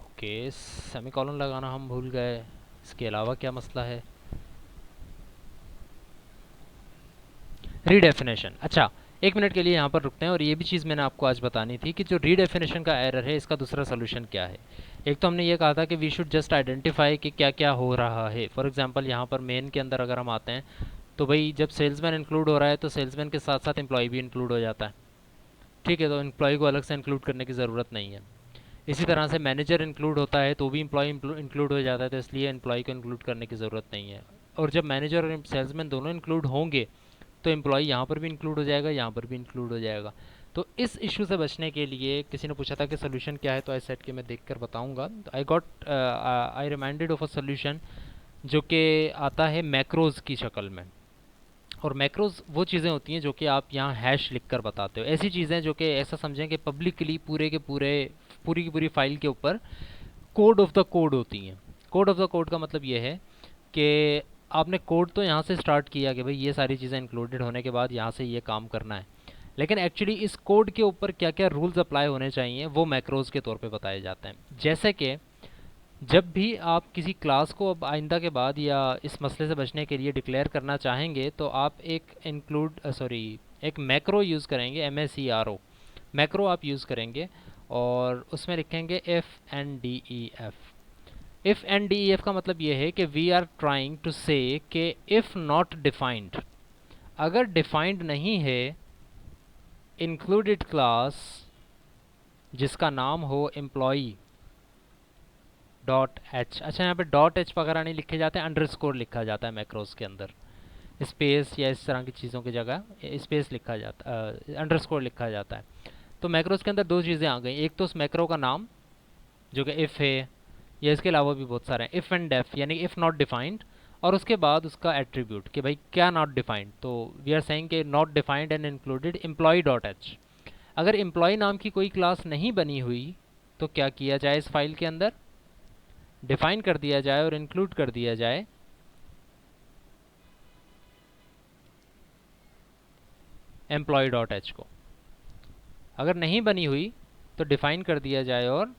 ओके, सेमीकोलन लगाना हम भूल गए, इसके अलावा क्या मसला है। रीडेफिनेशन, अच्छा एक मिनट के लिए यहाँ पर रुकते हैं, और ये भी चीज़ मैंने आपको आज बतानी थी कि जो रीडेफिनेशन का एरर है इसका दूसरा सोल्यूशन क्या है। एक तो हमने ये कहा था कि वी शुड जस्ट आइडेंटिफाई कि क्या क्या हो रहा है। फॉर एग्जांपल यहाँ पर मेन के अंदर अगर हम आते हैं तो भाई जब सेल्समैन इंक्लूड हो रहा है तो सेल्समैन के साथ साथ एम्प्लॉय भी इंक्लूड हो जाता है। ठीक है, तो एम्प्लॉय को अलग से इंक्लूड करने की ज़रूरत नहीं है। इसी तरह से मैनेजर इंक्लूड होता है तो भी एम्प्लॉय इंक्लूड हो जाता है, तो इसलिए एम्प्लॉय को इंक्लूड करने की ज़रूरत नहीं है। और जब मैनेजर और सेल्समैन दोनों इंक्लूड होंगे तो एम्प्लॉय यहाँ पर भी इंक्लूड हो जाएगा, यहाँ पर भी इंक्लूड हो जाएगा। तो इस इशू से बचने के लिए किसी ने पूछा था कि सोल्यूशन क्या है, तो आई सेट के मैं देख कर बताऊँगा। आई रिमाइंडेड ऑफ अ सोल्यूशन जो कि आता है मैक्रोज़ की शक्ल में। और मैक्रोज़ वो चीज़ें होती हैं जो कि आप यहाँ हैश लिख कर बताते हो। ऐसी चीज़ें जो कि ऐसा समझें कि पब्लिकली पूरे के पूरे पूरी की पूरी फाइल के ऊपर कोड ऑफ द कोड होती हैं। कोड ऑफ द कोड का मतलब ये है कि आपने कोड तो यहाँ से स्टार्ट किया कि भाई ये सारी चीज़ें इंक्लूडेड होने के बाद यहाँ से ये काम करना है, लेकिन एक्चुअली इस कोड के ऊपर क्या क्या रूल्स अप्लाई होने चाहिए वो मैक्रोज़ के तौर पे बताए जाते हैं। जैसे कि जब भी आप किसी क्लास को अब आइंदा के बाद या इस मसले से बचने के लिए डिक्लेयर करना चाहेंगे तो आप एक मैक्रो यूज़ करेंगे, MACRO मैक्रो आप यूज़ करेंगे, और उसमें लिखेंगे if and D E F का मतलब ये है कि वी आर ट्राइंग टू से कि इफ़ नॉट डिफाइंड, अगर डिफाइंड नहीं है इंक्लूडेड क्लास जिसका नाम हो एम्प्लॉई डॉट एच। अच्छा, यहाँ पे डॉट एच वगैरह नहीं लिखे जाते, अंडरस्कोर लिखा जाता है मैक्रोस के अंदर। स्पेस या इस तरह की चीज़ों की जगह स्पेस लिखा जाता, अंडरस्कोर लिखा जाता है। तो मैक्रोस के अंदर दो चीज़ें आ गई, एक तो उस मैक्रो का नाम जो कि इफ़ है, या इसके अलावा भी बहुत सारे हैं, इफ़ एंड डेफ यानी इफ़ नॉट डिफाइंड, और उसके बाद उसका एट्रीब्यूट कि भाई क्या नॉट डिफाइंड। तो वी आर सेइंग कि not defined and included employ dot H. अगर एम्प्लॉय नाम की कोई क्लास नहीं बनी हुई तो क्या किया जाए, इस फाइल के अंदर डिफाइन कर दिया जाए और इंक्लूड कर दिया जाए एम्प्लॉय डॉट एच को। अगर नहीं बनी हुई तो डिफाइन कर दिया जाए और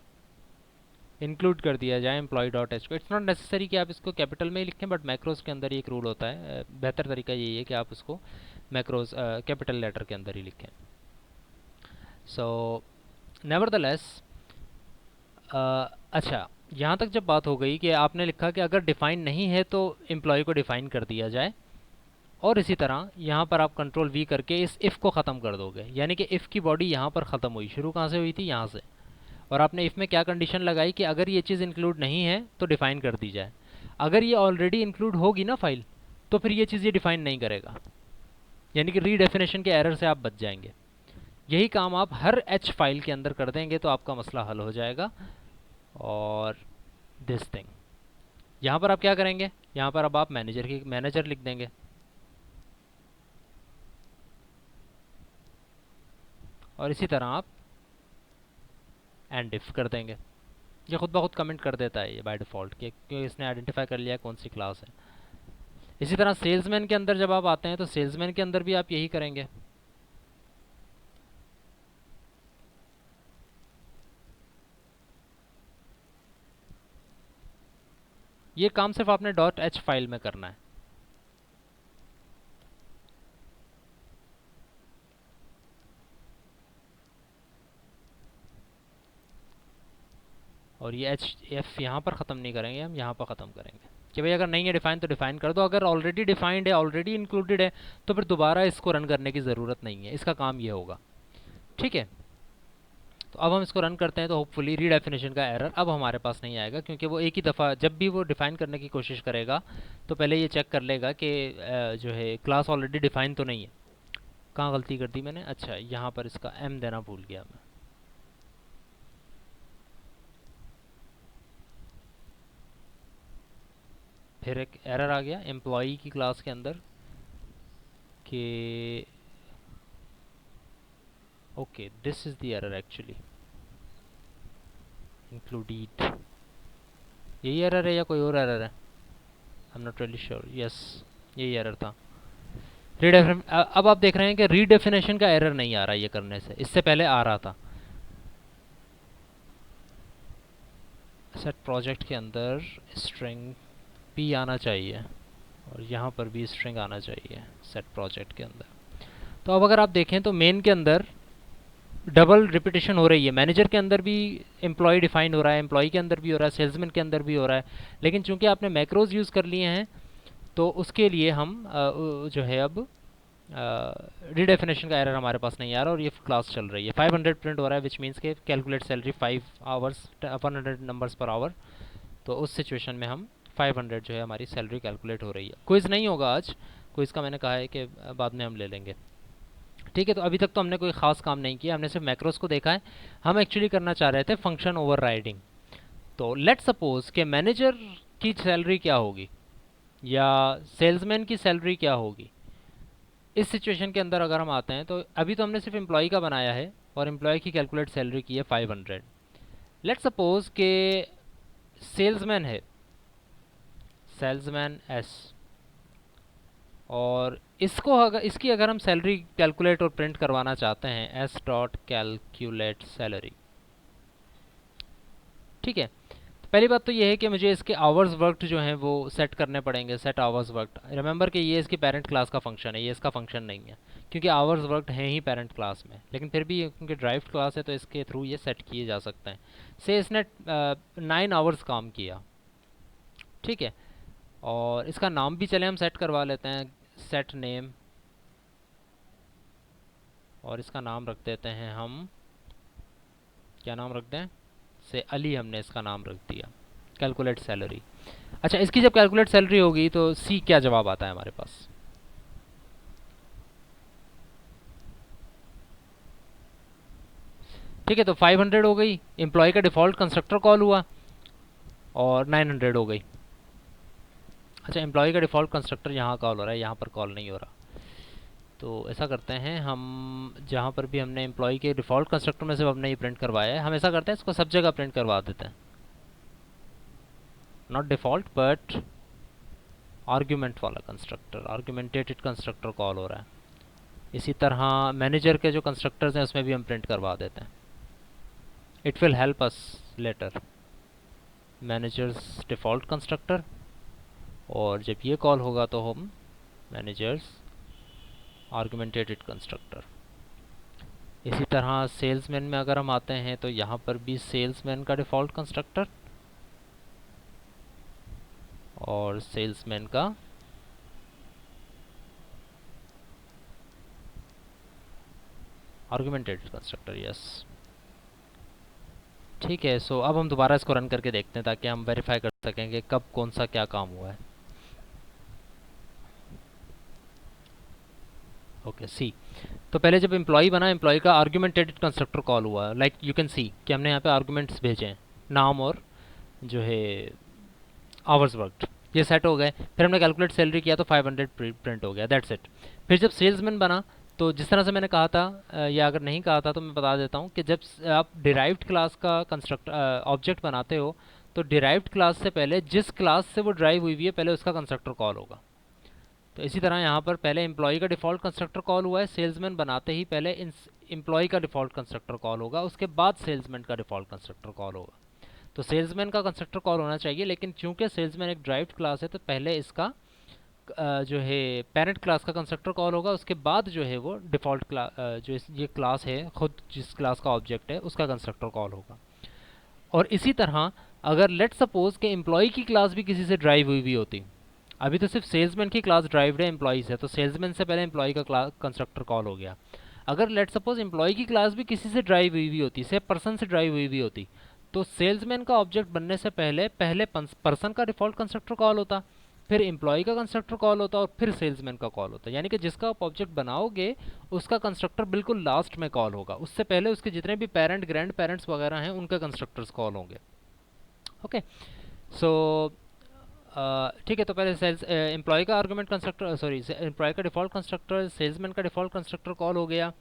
इंक्लूड कर दिया जाए एम्प्लॉय डॉट एच को। इट्स नॉट नेसेसरी कि आप इसको कैपिटल में ही लिखें, बट मैक्रोज के अंदर एक रूल होता है, बेहतर तरीका यही है कि आप उसको मैक्रोज कैपिटल लेटर के अंदर ही लिखें। सो नेवरदलेस, अच्छा, यहाँ तक जब बात हो गई कि आपने लिखा कि अगर डिफाइन नहीं है तो एम्प्लॉय को डिफाइन कर दिया जाए, और इसी तरह यहाँ पर आप कंट्रोल वी करके इस इफ़ को ख़त्म कर दोगे, यानी कि इफ़ की बॉडी यहाँ पर ख़त्म हुई, शुरू कहाँ से हुई थी, यहाँ से। और आपने इफ़ में क्या कंडीशन लगाई कि अगर ये चीज़ इंक्लूड नहीं है तो डिफाइन कर दी जाए। अगर ये ऑलरेडी इंक्लूड होगी ना फाइल, तो फिर ये चीज़ ये डिफाइन नहीं करेगा, यानी कि रीडेफिनेशन के एरर से आप बच जाएंगे। यही काम आप हर एच फाइल के अंदर कर देंगे तो आपका मसला हल हो जाएगा। और दिस थिंग यहाँ पर आप क्या करेंगे, यहाँ पर अब आप मैनेजर लिख देंगे, और इसी तरह आप एंड इफ कर देंगे। ये खुद ब खुद कमेंट कर देता है ये बाय डिफ़ॉल्ट, क्योंकि इसने आइडेंटिफाई कर लिया कौन सी क्लास है। इसी तरह सेल्समैन के अंदर जब आप आते हैं तो सेल्समैन के अंदर भी आप यही करेंगे। ये काम सिर्फ आपने डॉट एच फाइल में करना है। और ये एच एफ यहाँ पर ख़त्म नहीं करेंगे, हम यहाँ पर ख़त्म करेंगे कि भाई अगर नहीं है डिफाइन तो डिफाइन कर दो, अगर ऑलरेडी डिफाइंड है, ऑलरेडी इंक्लूडेड है, तो फिर दोबारा इसको रन करने की ज़रूरत नहीं है, इसका काम ये होगा। ठीक है, तो अब हम इसको रन करते हैं तो होपफुली रीडेफिनेशन का एरर अब हमारे पास नहीं आएगा, क्योंकि वो एक ही दफ़ा जब भी वो डिफाइन करने की कोशिश करेगा तो पहले ये चेक कर लेगा कि जो है क्लास ऑलरेडी डिफाइन तो नहीं है। कहाँ गलती कर दी मैंने, अच्छा यहाँ पर इसका एम देना भूल गया मैं। फिर एक एरर आ गया एम्प्लॉई की क्लास के अंदर कि okay this is the error actually included. यही एरर है या कोई और एरर है, आई am not really sure. Yes, यही एरर था। अब आप देख रहे हैं कि रीडेफिनेशन का एरर नहीं आ रहा ये करने से, इससे पहले आ रहा था। सेट प्रोजेक्ट के अंदर स्ट्रिंग पी आना चाहिए और यहाँ पर भी स्ट्रिंग आना चाहिए सेट प्रोजेक्ट के अंदर। तो अब अगर आप देखें तो मेन के अंदर डबल रिपीटेशन हो रही है, मैनेजर के अंदर भी एम्प्लॉय डिफाइन हो रहा है, एम्प्लॉय के अंदर भी हो रहा है, सेल्समैन के अंदर भी हो रहा है, लेकिन चूंकि आपने मैक्रोज यूज़ कर लिए हैं तो उसके लिए हम जो है अब रिडेफिनेशन का एरर हमारे पास नहीं आ रहा और ये क्लास चल रही है। 500 प्रिंट हो रहा है विच मीन्स के calculate salary 5 hours 100 numbers per hour. तो उस सिचुएशन में हम 500 जो है हमारी सैलरी कैलकुलेट हो रही है। क्विज़ नहीं होगा आज, क्विज़ का मैंने कहा है कि बाद में हम ले लेंगे। ठीक है, तो अभी तक तो हमने कोई ख़ास काम नहीं किया, हमने सिर्फ मैक्रोस को देखा है। हम एक्चुअली करना चाह रहे थे फंक्शन ओवरराइडिंग। तो लेट सपोज कि मैनेजर की सैलरी क्या होगी या सेल्समैन की सैलरी क्या होगी। इस सिचुएशन के अंदर अगर हम आते हैं तो अभी तो हमने सिर्फ एम्प्लॉय का बनाया है और एम्प्लॉय की कैलकुलेट सैलरी की है 500। लेट सपोज के सेल्समैन है, सेल्समैन एस, और इसको इसकी अगर हम सैलरी कैलकुलेट और प्रिंट करवाना चाहते हैं एस डॉट कैलकुलेट सैलरी। ठीक है, तो पहली बात तो ये है कि मुझे इसके आवर्स वर्कड जो हैं वो सेट करने पड़ेंगे, सेट आवर्स वर्कड। रिमेंबर कि ये इसकी पेरेंट क्लास का फंक्शन है, ये इसका फंक्शन नहीं है क्योंकि आवर्स वर्कड हैं ही पेरेंट क्लास में, लेकिन फिर भी क्योंकि ड्राइव्ड क्लास है तो इसके थ्रू ये सेट किए जा सकते हैं। से इसने 9 आवर्स काम किया, ठीक है, और इसका नाम भी चले हम सेट करवा लेते हैं, सेट नेम, और इसका नाम रख देते हैं हम, क्या नाम रख दें, से अली हमने इसका नाम रख दिया, कैलकुलेट सैलरी। अच्छा, इसकी जब कैलकुलेट सैलरी होगी तो सी क्या जवाब आता है हमारे पास। ठीक है, तो 500 हो गई, एम्प्लॉय का डिफ़ॉल्ट कंस्ट्रक्टर कॉल हुआ और 900 हो गई। अच्छा, एम्प्लॉय का डिफ़ॉल्ट कंस्ट्रक्टर यहाँ कॉल हो रहा है, यहाँ पर कॉल नहीं हो रहा। तो ऐसा करते हैं हम, जहाँ पर भी हमने एम्प्लॉय के डिफ़ॉल्ट कंस्ट्रक्टर में से हमने ये प्रिंट करवाया है, हम ऐसा करते हैं इसको सब जगह प्रिंट करवा देते हैं, नॉट डिफ़ॉल्ट बट आर्ग्यूमेंट वाला कंस्ट्रक्टर, आर्ग्यूमेंटेटेड कंस्ट्रक्टर कॉल हो रहा है। इसी तरह मैनेजर के जो कंस्ट्रक्टर्स हैं उसमें भी हम प्रिंट करवा देते हैं, it will help us later. Managers default constructor, और जब ये कॉल होगा तो हम मैनेजर्स आर्गुमेंटेटेड कंस्ट्रक्टर। इसी तरह सेल्समैन में अगर हम आते हैं तो यहाँ पर भी सेल्समैन का डिफ़ॉल्ट कंस्ट्रक्टर और सेल्समैन का आर्गुमेंटेटेड कंस्ट्रक्टर, यस। ठीक है, सो अब हम दोबारा इसको रन करके देखते हैं ताकि हम वेरीफाई कर सकें कि कब कौन सा क्या काम हुआ है। ओके, सी। तो पहले जब एम्प्लॉय बना, एम्प्लॉय का आर्गुमेंटेटेड कंस्ट्रक्टर कॉल हुआ, लाइक यू कैन सी कि हमने यहाँ पे आर्गुमेंट्स भेजे हैं, नाम और जो है आवर्स वर्कड, ये सेट हो गए। फिर हमने कैलकुलेट सैलरी किया तो 500 प्रिंट हो गया, दैट्स इट। फिर जब सेल्समैन बना तो जिस तरह से मैंने कहा था, या अगर नहीं कहा था तो मैं बता देता हूँ कि जब आप डिराइव्ड क्लास का कंस्ट्रक्ट ऑब्जेक्ट बनाते हो तो डिराइव्ड क्लास से पहले जिस क्लास से वो ड्राइव हुई हुई है पहले उसका कंस्ट्रक्टर कॉल होगा। तो इसी तरह यहाँ पर पहले एम्प्लॉय का डिफ़ॉल्ट कंस्ट्रक्टर कॉल हुआ है, सेल्समैन बनाते ही पहले एम्प्लॉय का डिफ़ॉल्ट कंस्ट्रक्टर कॉल होगा, उसके बाद सेल्समैन का डिफ़ॉल्ट कंस्ट्रक्टर कॉल होगा। तो सेल्समैन का कंस्ट्रक्टर कॉल होना चाहिए, लेकिन चूंकि सेल्समैन एक ड्राइव्ड क्लास है तो पहले इसका जो है पेरेंट क्लास का कंस्ट्रक्टर कॉल होगा, उसके बाद जो है वो डिफ़ॉल्ट क्लास जो ये क्लास है खुद जिस क्लास का ऑब्जेक्ट है उसका कंस्ट्रक्टर कॉल होगा। और इसी तरह अगर लेट सपोज के एम्प्लॉय की क्लास भी किसी से ड्राइव हुई भी होती, अभी तो सिर्फ सेल्समैन की क्लास ड्राइव्ड है एम्प्लॉय से, तो सेल्समैन से पहले एम्प्लॉय का क्लास कंस्ट्रक्टर कॉल हो गया। अगर लेट सपोज एम्प्लॉय की क्लास भी किसी से ड्राइव हुई भी होती, से पर्सन से ड्राइव हुई भी होती, तो सेल्समैन का ऑब्जेक्ट बनने से पहले पहले पर्सन का डिफ़ॉल्ट कंस्ट्रक्टर कॉल होता, फिर एम्प्लॉय का कंस्ट्रक्टर कॉल होता और फिर सेल्समैन का कॉल होता। यानी कि जिसका आप ऑब्जेक्ट बनाओगे उसका कंस्ट्रक्टर बिल्कुल लास्ट में कॉल होगा, उससे पहले उसके जितने भी पेरेंट ग्रैंड पेरेंट्स वगैरह हैं उनके कंस्ट्रक्टर्स कॉल होंगे। ओके, सो ठीक है, तो पहले सेल्स एम्प्लॉय का आर्गुमेंट कंस्ट्रक्टर, सॉरी एम्प्लॉय का डिफ़ॉल्ट कंस्ट्रक्टर, सेल्समैन का डिफ़ॉल्ट कंस्ट्रक्टर कॉल हो गया।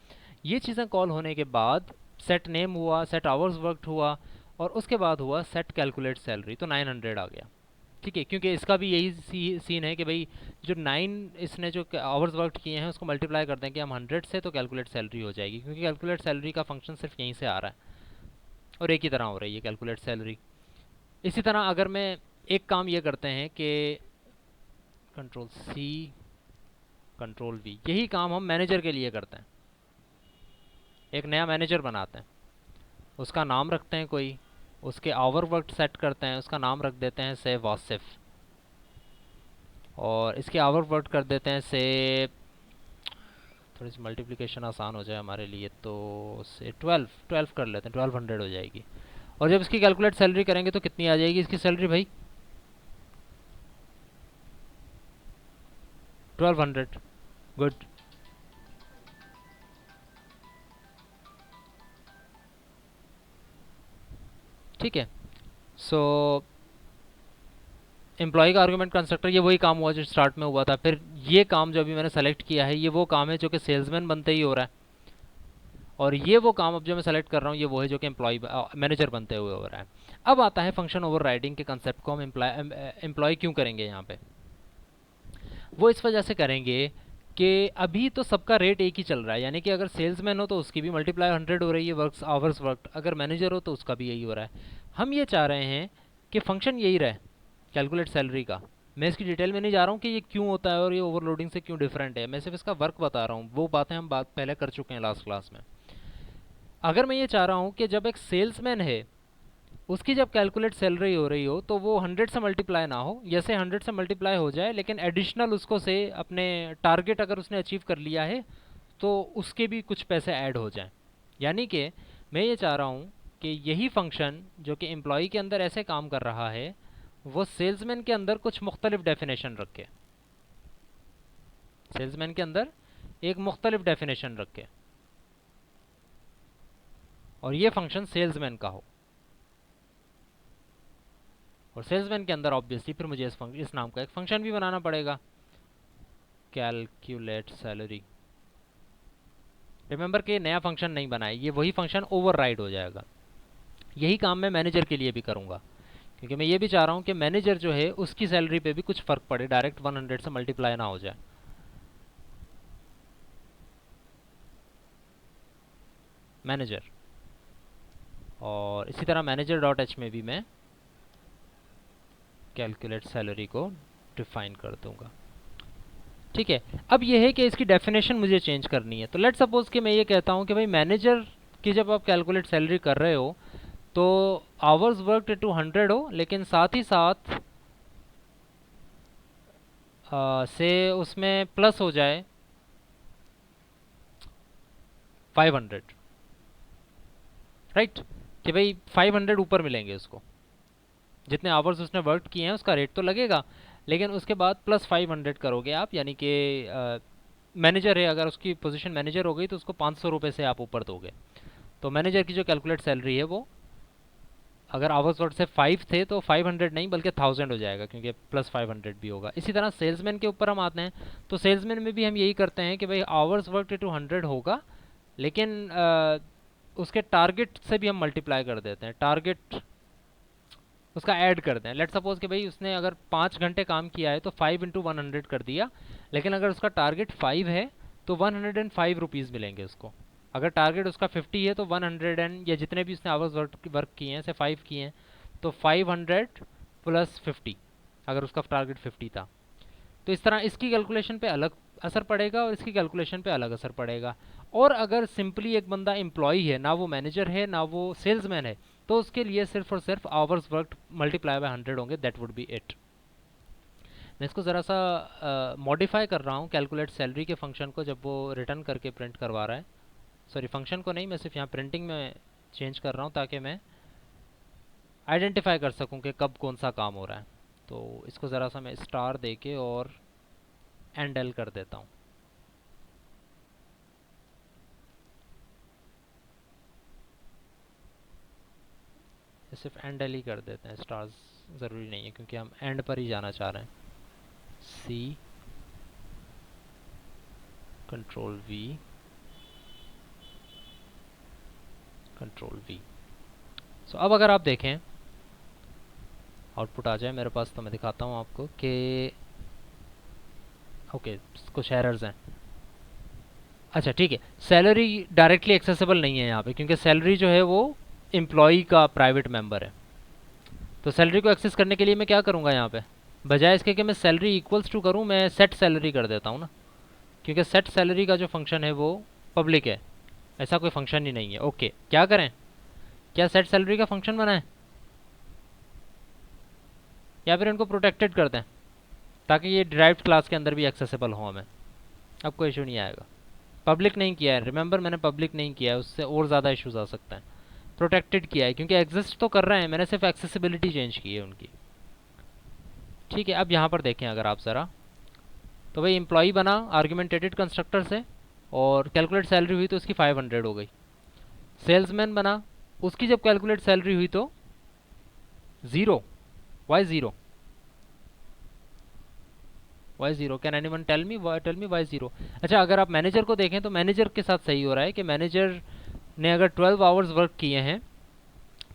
ये चीज़ें कॉल होने के बाद सेट नेम हुआ, सेट आवर्स वर्कड हुआ, और उसके बाद हुआ सेट कैलकुलेट सैलरी, तो 900 आ गया। ठीक है, क्योंकि इसका भी यही सीन है कि भाई जो 9 इसने जो आवर्स वर्कड किए हैं उसको मल्टीप्लाई कर दें कि हम 100 से, तो कैलकुलेट सैलरी हो जाएगी, क्योंकि कैलकुलेट सैलरी का फंक्शन सिर्फ यहीं से आ रहा है और एक ही तरह हो रही है कैलकुलेट सैलरी। इसी तरह अगर मैं एक काम ये करते हैं कि कंट्रोल सी, कंट्रोल वी। यही काम हम मैनेजर के लिए करते हैं। एक नया मैनेजर बनाते हैं, उसका नाम रखते हैं कोई, उसके आवर वर्क सेट करते हैं, उसका नाम रख देते हैं से वासिफ, और इसके आवर वर्क कर देते हैं से, थोड़ी सी मल्टीप्लिकेशन आसान हो जाए हमारे लिए तो से 12 कर लेते हैं, 1200 हो जाएगी। और जब इसकी कैलकुलेट सैलरी करेंगे तो कितनी आ जाएगी इसकी सैलरी भाई? 1200। गुड। ठीक है। सो एम्प्लॉय का आर्गुमेंट कंस्ट्रक्टर, ये वही काम हुआ जो स्टार्ट में हुआ था। फिर ये काम जो अभी मैंने सेलेक्ट किया है, ये वो काम है जो कि सेल्समैन बनते ही हो रहा है, और ये वो काम अब जो मैं सेलेक्ट कर रहा हूँ ये वो है जो कि एम्प्लॉय मैनेजर बनते हुए हो रहा है। अब आता है फंक्शन ओवरराइडिंग के कंसेप्ट को हम एम्प्लॉय क्यों करेंगे यहाँ पे? वो इस वजह से करेंगे कि अभी तो सबका रेट एक ही चल रहा है, यानी कि अगर सेल्समैन हो तो उसकी भी मल्टीप्लाई 100 हो रही है वर्क्स आवर्स वर्क, अगर मैनेजर हो तो उसका भी यही हो रहा है। हम ये चाह रहे हैं कि फंक्शन यही रहे कैलकुलेट सैलरी का। मैं इसकी डिटेल में नहीं जा रहा हूँ कि ये क्यों होता है और ये ओवरलोडिंग से क्यों डिफरेंट है, मैं सिर्फ इसका वर्क बता रहा हूँ। वो बातें हम बात पहले कर चुके हैं लास्ट क्लास में। अगर मैं ये चाह रहा हूँ कि जब एक सेल्समैन है उसकी जब कैलकुलेट सैलरी हो रही हो तो वो 100 से मल्टीप्लाई ना हो, जैसे 100 से मल्टीप्लाई हो जाए लेकिन एडिशनल उसको से अपने टारगेट अगर उसने अचीव कर लिया है तो उसके भी कुछ पैसे ऐड हो जाएं। यानी कि मैं ये चाह रहा हूँ कि यही फंक्शन जो कि एम्प्लॉई के अंदर ऐसे काम कर रहा है वो सेल्समैन के अंदर कुछ मुख्तलिफ डेफिनेशन रखे, सेल्समैन के अंदर एक मुख्तलिफ डेफिनेशन रखे, और ये फंक्शन सेल्समैन का हो। और सेल्समैन के अंदर ऑब्वियसली फिर मुझे इस नाम का एक फंक्शन भी बनाना पड़ेगा, कैलकुलेट सैलरी। रिमेंबर कि नया फंक्शन नहीं बनाए, ये वही फंक्शन ओवरराइड हो जाएगा। यही काम मैं मैनेजर के लिए भी करूंगा, क्योंकि मैं ये भी चाह रहा हूं कि मैनेजर जो है उसकी सैलरी पे भी कुछ फर्क पड़े, डायरेक्ट 100 से मल्टीप्लाई ना हो जाए। मैनेजर, और इसी तरह मैनेजर डॉट एच में भी मैं कैलकुलेट सैलरी को डिफाइन कर दूंगा। ठीक है। अब ये है कि इसकी डेफिनेशन मुझे चेंज करनी है। तो लेट सपोज कि मैं ये कहता हूँ कि भाई मैनेजर की जब आप कैलकुलेट सैलरी कर रहे हो तो आवर्स वर्क टू 100 हो, लेकिन साथ ही साथ से उसमें प्लस हो जाए 500, राइट? कि भाई 500 ऊपर मिलेंगे उसको, जितने आवर्स उसने वर्क किए हैं उसका रेट तो लगेगा, लेकिन उसके बाद प्लस 500 करोगे आप, यानी कि मैनेजर है, अगर उसकी पोजीशन मैनेजर हो गई तो उसको 500 रुपये से आप ऊपर दोगे। तो मैनेजर की जो कैलकुलेट सैलरी है वो अगर आवर्स वर्क से 5 थे तो 500 नहीं बल्कि 1000 हो जाएगा, क्योंकि प्लस 500 भी होगा। इसी तरह सेल्समैन के ऊपर हम आते हैं, तो सेल्समैन में भी हम यही करते हैं कि भाई आवर्स वर्क टू 100 होगा, लेकिन उसके टारगेट से भी हम मल्टीप्लाई कर देते हैं, टारगेट उसका ऐड करते हैं। लेट सपोज कि भाई उसने अगर 5 घंटे काम किया है तो 5 इंटू 100 कर दिया, लेकिन अगर उसका टारगेट 5 है तो 105 रुपीज़ मिलेंगे उसको। अगर टारगेट उसका 50 है तो 100 एंड या जितने भी उसने आवर्स वर्क किए हैं से 5 किए हैं तो 500 प्लस 50, अगर उसका टारगेट 50 था। तो इस तरह इसकी कैलकुलेशन पे अलग असर पड़ेगा और इसकी कैलकुलेशन पे अलग असर पड़ेगा। और अगर सिंपली एक बंदा एम्प्लॉय है, ना वो मैनेजर है ना वो सेल्समैन है, तो उसके लिए सिर्फ और सिर्फ आवर्स वर्क मल्टीप्लाई बाय 100 होंगे, दैट वुड बी इट। मैं इसको ज़रा सा मॉडिफाई कर रहा हूँ कैलकुलेट सैलरी के फंक्शन को, जब वो रिटर्न करके प्रिंट करवा रहा है। सॉरी, फंक्शन को नहीं, मैं सिर्फ यहाँ प्रिंटिंग में चेंज कर रहा हूँ ताकि मैं आइडेंटिफाई कर सकूँ कि कब कौन सा काम हो रहा है। तो इसको ज़रा सा मैं स्टार दे के और एंड एल कर देता हूँ। सिर्फ एंड एल ही कर देते हैं, स्टार्स ज़रूरी नहीं है क्योंकि हम एंड पर ही जाना चाह रहे हैं। C control V control V. So अब अगर आप देखें आउटपुट आ जाए मेरे पास तो मैं दिखाता हूँ आपको कि ओके कुछ एरर्स हैं। अच्छा ठीक है, सैलरी डायरेक्टली एक्सेसिबल नहीं है यहाँ पे, क्योंकि सैलरी जो है वो एम्प्लॉई का प्राइवेट मेंबर है। तो सैलरी को एक्सेस करने के लिए मैं क्या करूँगा यहाँ पे, बजाय इसके कि मैं सैलरी इक्वल्स टू करूँ, मैं सेट सैलरी कर देता हूँ ना। क्योंकि सेट सैलरी का जो फंक्शन है वो पब्लिक है, ऐसा कोई फंक्शन ही नहीं है। ओके, क्या करें, क्या सेट सैलरी का फंक्शन बनाएं या फिर इनको प्रोटेक्टेड कर दें ताकि ये डिराइव्ड क्लास के अंदर भी एक्सेसिबल हो हमें? अब कोई इशू नहीं आएगा। पब्लिक नहीं किया है, रिमेंबर मैंने पब्लिक नहीं किया है, उससे और ज़्यादा इश्यूज आ सकते हैं। प्रोटेक्टेड किया है क्योंकि एग्जिस्ट तो कर रहे हैं, मैंने सिर्फ एक्सेसिबिलिटी चेंज की है उनकी। ठीक है, अब यहाँ पर देखें अगर आप ज़रा, तो भाई एम्प्लॉई बना आर्ग्यूमेंटेटेड कंस्ट्रक्टर से और कैलकुलेट सैलरी हुई तो उसकी 500 हो गई। सेल्समैन बना, उसकी जब कैलकुलेट सैलरी हुई तो 0। Why 0? Why 0? Can anyone tell me why 0? अच्छा, अगर आप मैनेजर को देखें तो मैनेजर के साथ सही हो रहा है कि मैनेजर ने अगर 12 आवर्स वर्क किए हैं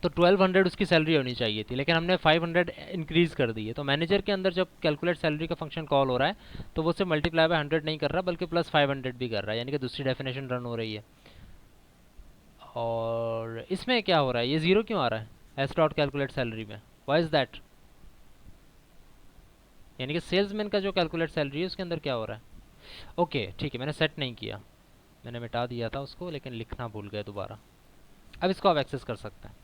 तो 1200 उसकी सैलरी होनी चाहिए थी, लेकिन हमने 500 इंक्रीज कर दी है। तो मैनेजर के अंदर जब कैलकुलेट सैलरी का फंक्शन कॉल हो रहा है तो वो सिर्फ मल्टीप्लाई बाय 100 नहीं कर रहा बल्कि प्लस 500 भी कर रहा है, यानी कि दूसरी डेफिनेशन रन हो रही है। और इसमें क्या हो रहा है, ये ज़ीरो क्यों आ रहा है एस डॉट कैलकुलेट सैलरी में? Why is that? यानी कि सेल्समैन का जो कैलकुलेट सैलरी है उसके अंदर क्या हो रहा है? ओके ठीक है, मैंने सेट नहीं किया, मैंने मिटा दिया था उसको लेकिन लिखना भूल गया दोबारा। अब इसको आप एक्सेस कर सकते हैं।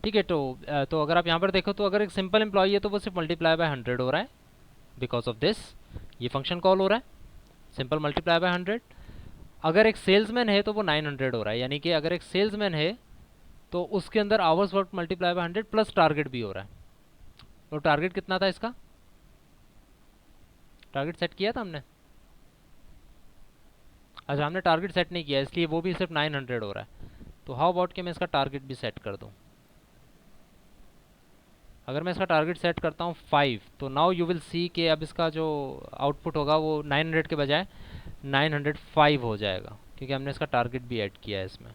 ठीक है, तो अगर आप यहाँ पर देखो तो अगर एक सिंपल एम्प्लॉई है तो वो सिर्फ मल्टीप्लाई बाय 100 हो रहा है, बिकॉज ऑफ दिस ये फंक्शन कॉल हो रहा है सिंपल मल्टीप्लाई बाय 100। अगर एक सेल्समैन है तो वो 900 हो रहा है, यानी कि अगर एक सेल्समैन है तो उसके अंदर hours work multiply by 100 plus target भी हो रहा है। तो टारगेट कितना था इसका? टारगेट सेट किया था हमने? अच्छा, हमने टारगेट सेट नहीं किया इसलिए वो भी सिर्फ 900 हो रहा है। तो हाउ अबाउट कि मैं इसका टारगेट भी सेट कर दूं? अगर मैं इसका टारगेट सेट करता हूँ 5, तो नाउ यू विल सी कि अब इसका जो आउटपुट होगा वो 900 के बजाय 905 हो जाएगा क्योंकि हमने इसका टारगेट भी ऐड किया है इसमें।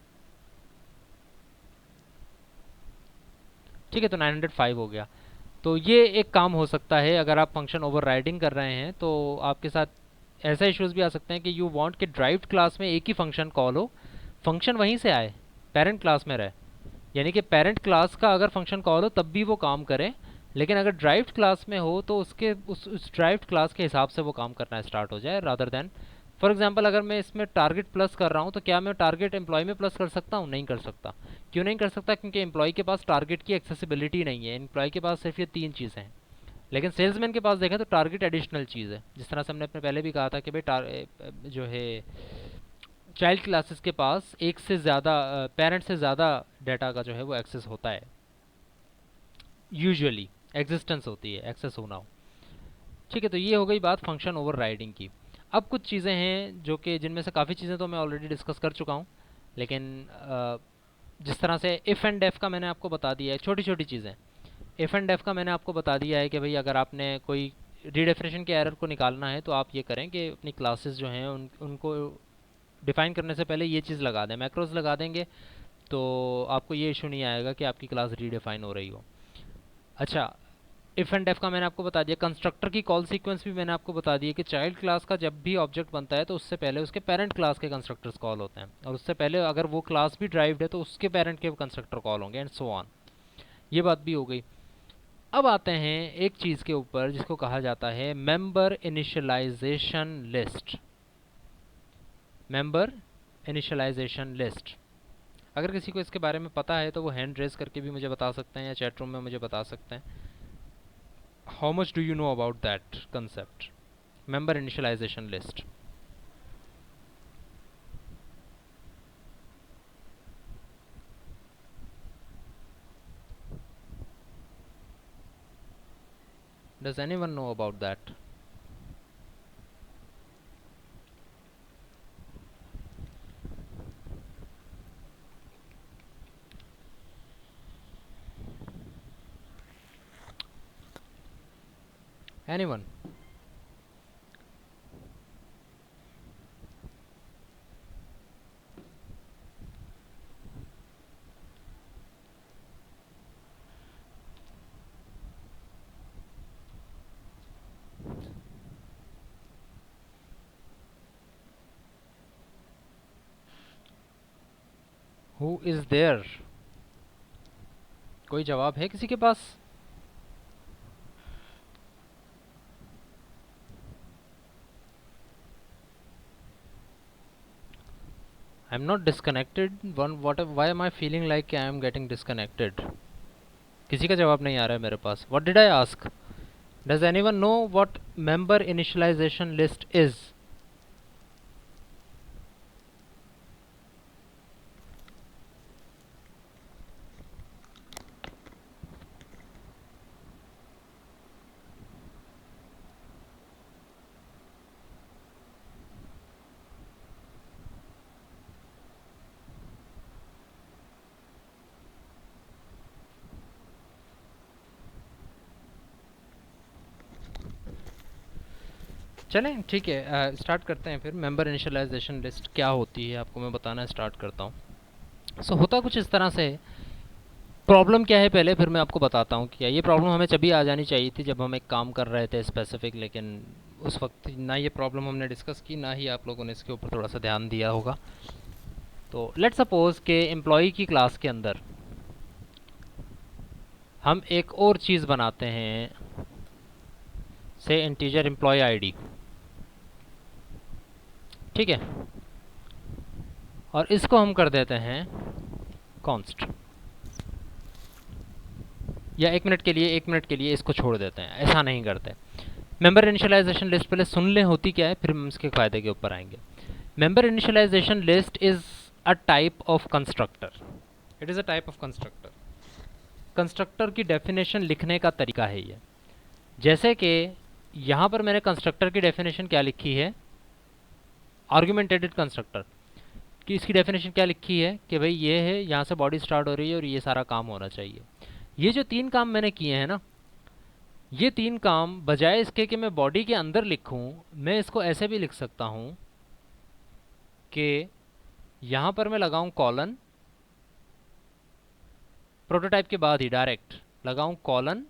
ठीक है, तो 905 हो गया। तो ये एक काम हो सकता है अगर आप फंक्शन ओवरराइडिंग कर रहे हैं तो आपके साथ ऐसा इश्यूज भी आ सकते हैं कि यू वांट कि ड्राइव्ड क्लास में एक ही फंक्शन कॉल हो, फंक्शन वहीं से आए, पेरेंट क्लास में रहे, यानी कि पेरेंट क्लास का अगर फंक्शन कॉल हो तब भी वो काम करे, लेकिन अगर ड्राइव्ड क्लास में हो तो उसके उस ड्राइव्ड क्लास के हिसाब से वो काम करना स्टार्ट हो जाए रादर देन। फॉर एग्जांपल अगर मैं इसमें टारगेट प्लस कर रहा हूँ तो क्या मैं टारगेट एम्प्लॉय में प्लस कर सकता हूँ? नहीं कर सकता। क्यों नहीं कर सकता? क्योंकि एम्प्लॉय के पास टारगेट की एक्सेसिबिलिटी नहीं है, एम्प्लॉय के पास सिर्फ ये 3 चीज़ें हैं। लेकिन सेल्समैन के पास देखें तो टारगेट एडिशनल चीज़ है, जिस तरह से हमने अपने पहले भी कहा था कि भाई जो है चाइल्ड क्लासेस के पास एक से ज़्यादा पेरेंट से ज़्यादा डाटा का जो है वो एक्सेस होता है, यूजुअली एग्जिस्टेंस होती है, एक्सेस होना हो। ठीक है, तो ये हो गई बात फंक्शन ओवरराइडिंग की। अब कुछ चीज़ें हैं जो कि जिनमें से काफ़ी चीज़ें तो मैं ऑलरेडी डिस्कस कर चुका हूँ, लेकिन जिस तरह से इफ़ एंड डेफ का मैंने आपको बता दिया है, छोटी छोटी चीज़ें। इफ़ एंड डेफ का मैंने आपको बता दिया है कि भाई अगर आपने कोई रीडेफिनेशन के एरर को निकालना है तो आप ये करें कि अपनी क्लासेस जो हैं उनको डिफ़ाइन करने से पहले ये चीज़ लगा दें, मैक्रोज लगा देंगे तो आपको ये इशू नहीं आएगा कि आपकी क्लास रीडिफाइन हो रही हो। अच्छा, इफ़ एंड डेफ का मैंने आपको बता दिया। कंस्ट्रक्टर की कॉल सीक्वेंस भी मैंने आपको बता दिया कि चाइल्ड क्लास का जब भी ऑब्जेक्ट बनता है तो उससे पहले उसके पेरेंट क्लास के कंस्ट्रक्टर्स कॉल होते हैं, और उससे पहले अगर वो क्लास भी ड्राइव्ड है तो उसके पेरेंट के कंस्ट्रक्टर कॉल होंगे एंड सो ऑन। ये बात भी हो गई। अब आते हैं एक चीज़ के ऊपर जिसको कहा जाता है member initialisation list. Member initialisation list, अगर किसी को इसके बारे में पता है तो वो हैंड रेज करके भी मुझे बता सकते हैं या चैट रूम में मुझे बता सकते हैं। How much do you know about that concept, member initialization list? Does anyone know about that? Anyone? Who is there? कोई जवाब है किसी के पास? I am not disconnected one what why am I feeling like I am getting disconnected? किसी का जवाब नहीं आ रहा है मेरे पास. What did I ask? Does anyone know what member initialisation list is? चलें ठीक है, स्टार्ट करते हैं फिर. मेंबर इनिशियलाइजेशन लिस्ट क्या होती है आपको मैं बताना स्टार्ट करता हूँ. सो होता कुछ इस तरह से. प्रॉब्लम क्या है पहले, फिर मैं आपको बताता हूँ क्या. ये प्रॉब्लम हमें तभी आ जानी चाहिए थी जब हम एक काम कर रहे थे स्पेसिफिक, लेकिन उस वक्त ना ये प्रॉब्लम हमने डिस्कस की, ना ही आप लोगों ने इसके ऊपर थोड़ा सा ध्यान दिया होगा. तो लेट सपोज के एम्प्लॉय की क्लास के अंदर हम एक और चीज़ बनाते हैं, से इंटीजर एम्प्लॉय आईडी. ठीक है, और इसको हम कर देते हैं कॉन्स्ट. या एक मिनट के लिए इसको छोड़ देते हैं, ऐसा नहीं करते. मेंबर इनिशियलाइजेशन लिस्ट पहले सुन लें होती क्या है, फिर हम इसके फायदे के ऊपर आएंगे. Member initialisation list is a type of constructor. It is a type of constructor. Constructor की डेफिनेशन लिखने का तरीका है ये. जैसे कि यहाँ पर मैंने कंस्ट्रक्टर की डेफिनेशन क्या लिखी है, आर्गुमेंटेड कंस्ट्रक्टर कि इसकी डेफिनेशन क्या लिखी है कि भाई ये है, यहाँ से बॉडी स्टार्ट हो रही है और ये सारा काम होना चाहिए. ये जो 3 काम मैंने किए हैं ना, ये 3 काम बजाय इसके कि मैं बॉडी के अंदर लिखूं, मैं इसको ऐसे भी लिख सकता हूं कि यहाँ पर मैं लगाऊं कॉलन, प्रोटोटाइप के बाद ही डायरेक्ट लगाऊं कॉलन,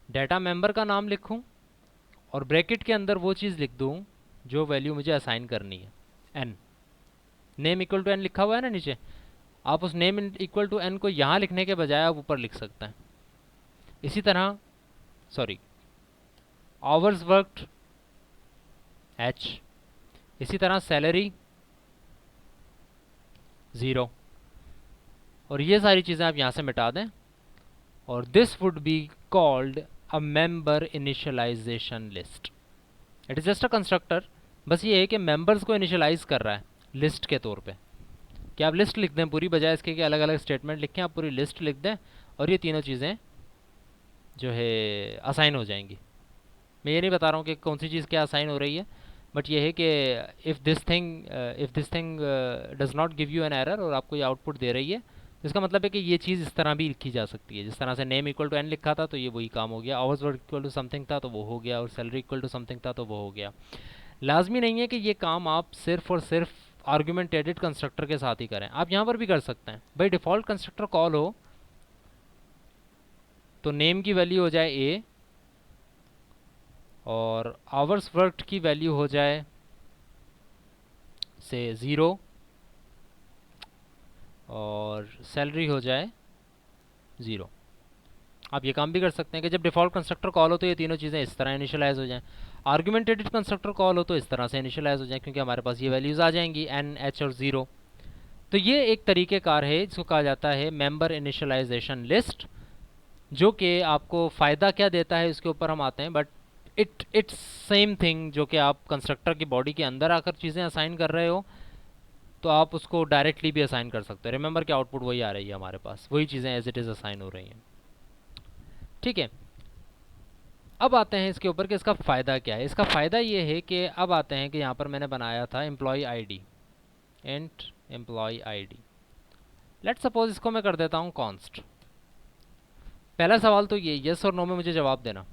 डाटा मेंबर का नाम लिखूं और ब्रैकेट के अंदर वो चीज़ लिख दूं जो वैल्यू मुझे असाइन करनी है. N, name equal to N लिखा हुआ है ना नीचे. आप उस नेम इक्वल टू एन को यहाँ लिखने के बजाय आप ऊपर लिख सकते हैं. इसी तरह सॉरी, आवर्स वर्कड एच. इसी तरह सैलरी 0. और ये सारी चीज़ें आप यहाँ से मिटा दें और this would be called a member initialisation list. It is just a constructor. बस ये है कि मेंबर्स को इनिशियलाइज कर रहा है लिस्ट के तौर पे. कि आप लिस्ट लिख दें पूरी, बजाय इसके कि अलग अलग स्टेटमेंट लिखें, आप पूरी लिस्ट लिख दें और ये तीनों चीज़ें जो है असाइन हो जाएंगी. मैं ये नहीं बता रहा हूँ कि कौन सी चीज़ क्या असाइन हो रही है, बट ये है कि if this thing does not give you an error और आपको ये आउटपुट दे रही है, तो इसका मतलब है कि ये चीज़ इस तरह भी लिखी जा सकती है. जिस तरह से नेम इक्वल टू एन लिखा था तो ये वही काम हो गया, hours work equal to something था तो वो हो गया, और सैलरी इक्वल टू समथिंग था तो वो हो गया. लाजमी नहीं है कि ये काम आप सिर्फ और सिर्फ आर्गुमेंटेड कंस्ट्रक्टर के साथ ही करें, आप यहाँ पर भी कर सकते हैं. भाई डिफ़ॉल्ट कंस्ट्रक्टर कॉल हो तो नेम की वैल्यू हो जाए ए और आवर्स वर्कड की वैल्यू हो जाए से 0 और सैलरी हो जाए 0. आप ये काम भी कर सकते हैं कि जब डिफ़ॉल्ट कंस्ट्रक्टर कॉल हो तो ये तीनों चीज़ें इस तरह इनिशियलाइज हो जाएं. आर्गुमेंटेड कंस्ट्रक्टर कॉल हो तो इस तरह से इनिशियलाइज हो जाए, क्योंकि हमारे पास ये वैल्यूज़ आ जाएंगी एन, एच और 0. तो ये एक तरीक़ेकार है जिसको कहा जाता है मेंबर इनिशियलाइजेशन लिस्ट, जो कि आपको फ़ायदा क्या देता है इसके ऊपर हम आते हैं. बट इट्स सेम थिंग जो कि आप कंस्ट्रक्टर की बॉडी के अंदर आकर चीज़ें असाइन कर रहे हो, तो आप उसको डायरेक्टली भी असाइन कर सकते हैं. रिमेंबर कि आउटपुट वही आ रही है हमारे पास, वही चीज़ें एज इट इज़ असाइन हो रही हैं. ठीक है, अब आते हैं इसके ऊपर कि इसका फ़ायदा क्या है. इसका फ़ायदा ये है कि अब आते हैं कि यहाँ पर मैंने बनाया था employee ID, int employee ID. Let suppose इसको मैं कर देता हूँ कॉन्स्ट. पहला सवाल तो ये यस और नो में मुझे जवाब देना.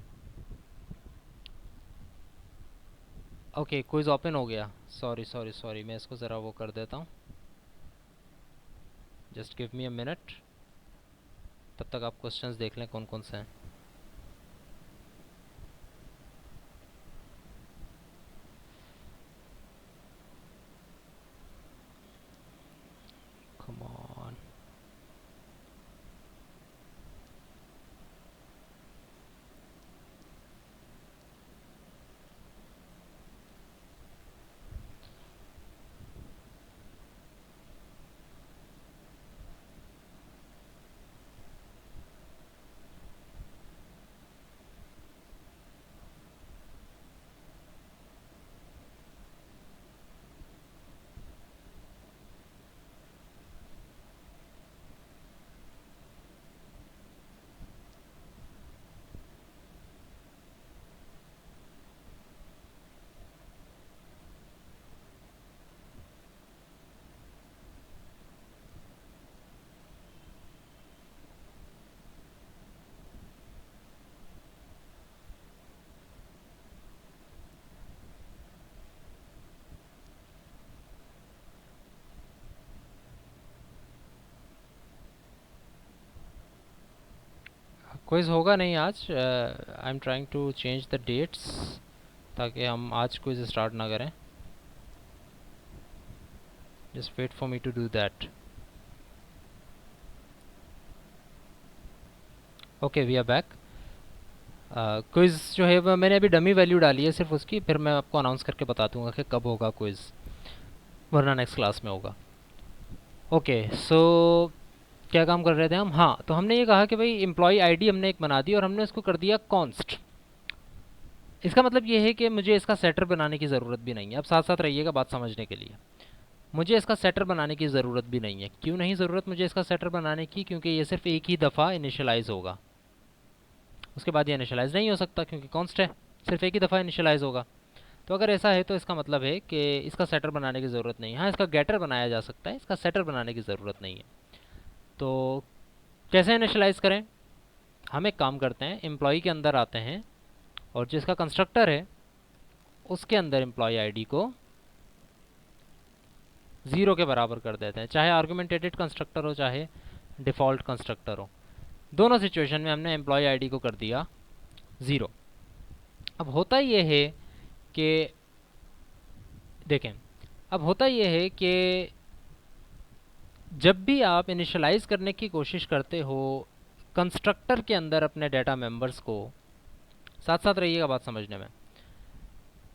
ओके, क्विज ओपन हो गया. सॉरी सॉरी सॉरी, मैं इसको ज़रा वो कर देता हूँ. Just give me a minute, तब तक आप क्वेश्चंस देख लें कौन कौन से हैं. Come on. क्विज होगा नहीं आज। I am trying to change the dates ताकि हम आज क्विज स्टार्ट ना करें। Just wait for me to do that. Okay, we are back. Quiz जो है वो मैंने अभी डमी वैल्यू डाली है सिर्फ उसकी, फिर मैं आपको अनाउंस करके बता दूंगा कि कब होगा क्विज, वरना नेक्स्ट क्लास में होगा। ओके, सो क्या काम कर रहे थे हम? हाँ, तो हमने ये कहा कि भाई एम्प्लॉय आईडी हमने एक बना दी और हमने उसको कर दिया कॉन्स्ट। इसका मतलब ये है कि मुझे इसका सेटर बनाने की ज़रूरत भी नहीं है। अब साथ साथ रहिएगा बात समझने के लिए। मुझे इसका सेटर बनाने की ज़रूरत भी नहीं है। क्यों नहीं ज़रूरत मुझे इसका सेटर बनाने की? क्योंकि ये सिर्फ एक ही दफ़ा इनिशियलाइज़ होगा, उसके बाद ये इनिशियलाइज़ नहीं हो सकता क्योंकि कॉन्स्ट है, सिर्फ एक ही दफ़ा इनिशियलाइज़ होगा। तो अगर ऐसा है तो इसका मतलब है कि इसका सेटर बनाने की ज़रूरत नहीं है। हाँ, इसका गेटर बनाया जा सकता है, इसका सेटर बनाने की ज़रूरत नहीं है। तो कैसे इनिशियलाइज़ करें? हम एक काम करते हैं, एम्प्लॉय के अंदर आते हैं और जो इसका कंस्ट्रक्टर है उसके अंदर एम्प्लॉय आईडी को 0 के बराबर कर देते हैं, चाहे आर्गुमेंटेटेड कंस्ट्रक्टर हो चाहे डिफ़ॉल्ट कंस्ट्रक्टर हो। दोनों सिचुएशन में हमने एम्प्लॉय आईडी को कर दिया 0। अब होता ये है कि देखें, अब होता ये है कि जब भी आप इनिशियलाइज़ करने की कोशिश करते हो कंस्ट्रक्टर के अंदर अपने डाटा मेंबर्स को, साथ साथ रहिएगा बात समझने में,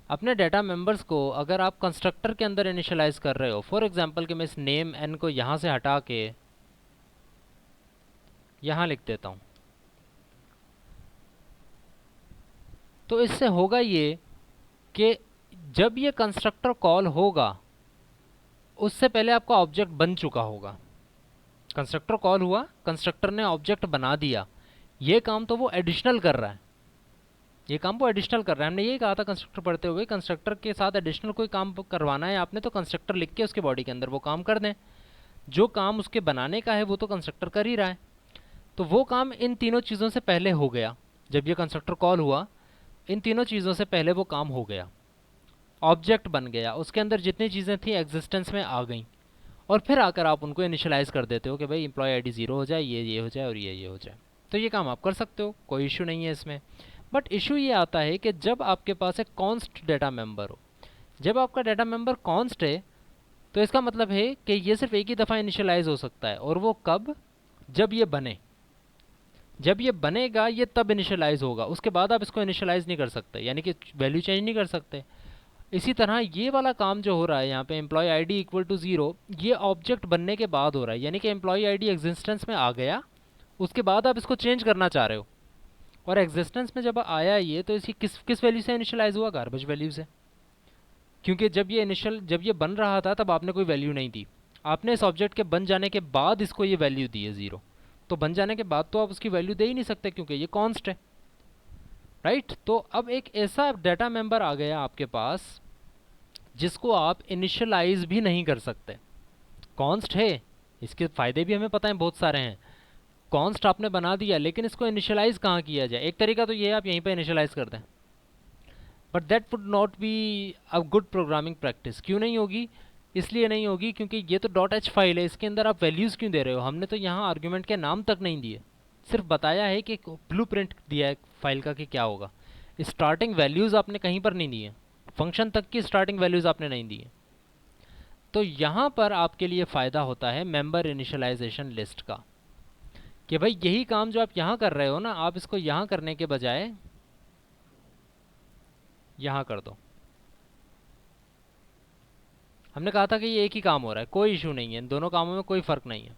अपने डाटा मेंबर्स को अगर आप कंस्ट्रक्टर के अंदर इनिशियलाइज़ कर रहे हो, फॉर एग्जांपल कि मैं इस नेम एन को यहाँ से हटा के यहाँ लिख देता हूँ, तो इससे होगा ये कि जब ये कंस्ट्रक्टर कॉल होगा उससे पहले आपका ऑब्जेक्ट बन चुका होगा। कंस्ट्रक्टर कॉल हुआ, कंस्ट्रक्टर ने ऑब्जेक्ट बना दिया, ये काम तो वो एडिशनल कर रहा है, ये काम वो एडिशनल कर रहा है। हमने ये कहा था कंस्ट्रक्टर पढ़ते हुए, कंस्ट्रक्टर के साथ एडिशनल कोई काम करवाना है आपने तो कंस्ट्रक्टर लिख के उसके बॉडी के अंदर वो काम कर दें। जो काम उसके बनाने का है वो तो कंस्ट्रक्टर कर ही रहा है, तो वो काम इन तीनों चीज़ों से पहले हो गया। जब ये कंस्ट्रक्टर कॉल हुआ इन तीनों चीज़ों से पहले वो काम हो गया, ऑब्जेक्ट बन गया, उसके अंदर जितनी चीज़ें थी एग्जिस्टेंस में आ गई, और फिर आकर आप उनको इनिशियलाइज़ कर देते हो कि भाई एम्प्लॉय आईडी 0 हो जाए, ये हो जाए और ये हो जाए। तो ये काम आप कर सकते हो, कोई इशू नहीं है इसमें। बट इशू ये आता है कि जब आपके पास एक कॉन्स्ट डाटा मेंबर हो, जब आपका डाटा मेंबर कॉन्स्ट है तो इसका मतलब है कि ये सिर्फ एक ही दफ़ा इनिशियलाइज़ हो सकता है, और वो कब? जब ये बने, जब ये बनेगा ये तब इनिशियलाइज़ होगा, उसके बाद आप इसको इनिशियलाइज़ नहीं कर सकते, यानी कि वैल्यू चेंज नहीं कर सकते। इसी तरह ये वाला काम जो हो रहा है यहाँ पे एम्प्लॉय आईडी इक्वल टू 0, ये ऑब्जेक्ट बनने के बाद हो रहा है, यानी कि एम्प्लॉय आईडी एग्जिस्टेंस में आ गया, उसके बाद आप इसको चेंज करना चाह रहे हो, और एग्जिस्टेंस में जब आया ये तो इसकी किस वैल्यू से इनिशियलाइज़ हुआ? गार्बेज वैल्यू से, क्योंकि जब ये बन रहा था तब आपने कोई वैल्यू नहीं दी, आपने इस ऑब्जेक्ट के बन जाने के बाद इसको ये वैल्यू दी है 0, तो बन जाने के बाद तो आप उसकी वैल्यू दे ही नहीं सकते क्योंकि ये कॉन्स्ट है, राइट। तो अब एक ऐसा डाटा मेंबर आ गया आपके पास जिसको आप इनिशियलाइज भी नहीं कर सकते। कॉन्स्ट है, इसके फ़ायदे भी हमें पता है बहुत सारे हैं, कॉन्स्ट आपने बना दिया लेकिन इसको इनिशियलाइज कहाँ किया जाए? एक तरीका तो ये है आप यहीं पे इनिशियलाइज कर दें, but that would not be a good programming practice. क्यों नहीं होगी? इसलिए नहीं होगी क्योंकि ये तो .h फाइल है, इसके अंदर आप वैल्यूज़ क्यों दे रहे हो? हमने तो यहाँ आर्ग्यूमेंट के नाम तक नहीं दिए, सिर्फ बताया है कि ब्लूप्रिंट दिया है फाइल का कि क्या होगा। स्टार्टिंग वैल्यूज़ आपने कहीं पर नहीं दिए, फंक्शन तक की स्टार्टिंग वैल्यूज़ आपने नहीं दी है। तो यहाँ पर आपके लिए फ़ायदा होता है मेंबर इनिशियलाइजेशन लिस्ट का, कि भाई यही काम जो आप यहाँ कर रहे हो ना, आप इसको यहाँ करने के बजाय यहाँ कर दो। हमने कहा था कि ये एक ही काम हो रहा है, कोई इशू नहीं है, इन दोनों कामों में कोई फ़र्क नहीं है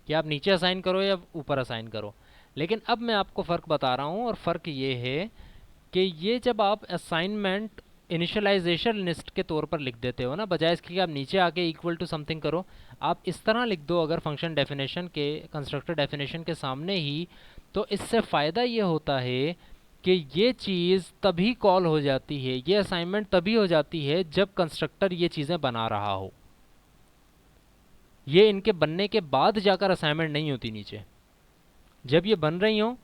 कि आप नीचे असाइन करो या ऊपर असाइन करो। लेकिन अब मैं आपको फ़र्क बता रहा हूँ, और फ़र्क ये है कि ये जब आप असाइनमेंट इनिशियलाइजेशन लिस्ट के तौर पर लिख देते हो ना, बजाय इसके कि आप नीचे आके इक्वल टू समथिंग करो, आप इस तरह लिख दो अगर फंक्शन डेफिनेशन के, कंस्ट्रक्टर डेफिनेशन के सामने ही, तो इससे फ़ायदा ये होता है कि ये चीज़ तभी कॉल हो जाती है, ये असाइनमेंट तभी हो जाती है जब कंस्ट्रक्टर ये चीज़ें बना रहा हो। ये इनके बनने के बाद जाकर असाइनमेंट नहीं होती नीचे, जब ये बन रही हो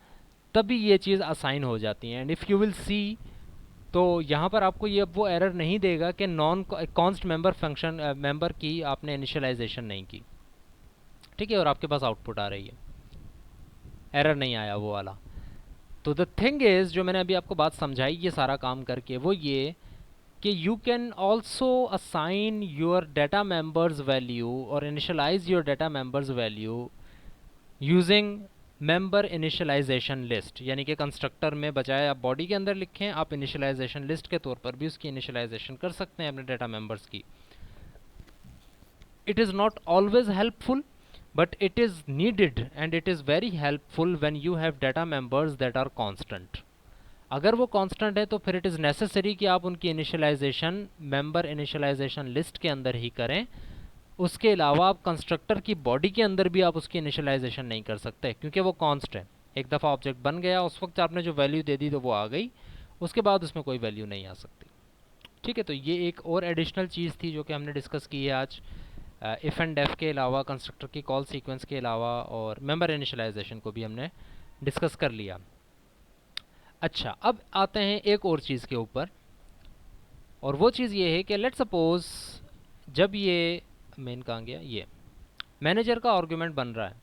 तभी ये चीज़ असाइन हो जाती है। And if you will see, तो यहाँ पर आपको ये वो एरर नहीं देगा कि non const member function member की आपने इनिशियलाइजेशन नहीं की, ठीक है, और आपके पास आउटपुट आ रही है, एरर नहीं आया वो वाला। तो द थिंग इज़, जो मैंने अभी आपको बात समझाई ये सारा काम करके, वो ये कि you can also assign your data members value और initialise your data members value using member initialisation list, यानी कि कंस्ट्रक्टर में बजाय आप बॉडी के अंदर लिखें, आप इनिशियलाइजेशन लिस्ट के तौर पर भी उसकी इनिशियलाइजेशन कर सकते हैं अपने डेटा मेंबर्स की. It is not always helpful, but it is needed and it is very helpful when you have data members that are constant. अगर वो कांस्टेंट है तो फिर इट इज़ नेसेसरी कि आप उनकी इनिशियलाइजेशन मेंबर इनिशियलाइजेशन लिस्ट के अंदर ही करें. उसके अलावा आप कंस्ट्रक्टर की बॉडी के अंदर भी आप उसकी इनिशियलाइजेशन नहीं कर सकते, क्योंकि वो कॉन्स्ट है. एक दफ़ा ऑब्जेक्ट बन गया, उस वक्त आपने जो वैल्यू दे दी तो वो आ गई, उसके बाद उसमें कोई वैल्यू नहीं आ सकती. ठीक है, तो ये एक और एडिशनल चीज़ थी जो कि हमने डिस्कस की है आज. इफ़ एंड डेफ के अलावा, कंस्ट्रक्टर की कॉल सीक्वेंस के अलावा, और मेंबर इनिशियलाइजेशन को भी हमने डिस्कस कर लिया. अच्छा, अब आते हैं एक और चीज़ के ऊपर, और वो चीज़ ये है कि लेट्स सपोज जब ये मेन कहाँ गया, ये मैनेजर का आर्गुमेंट बन रहा है,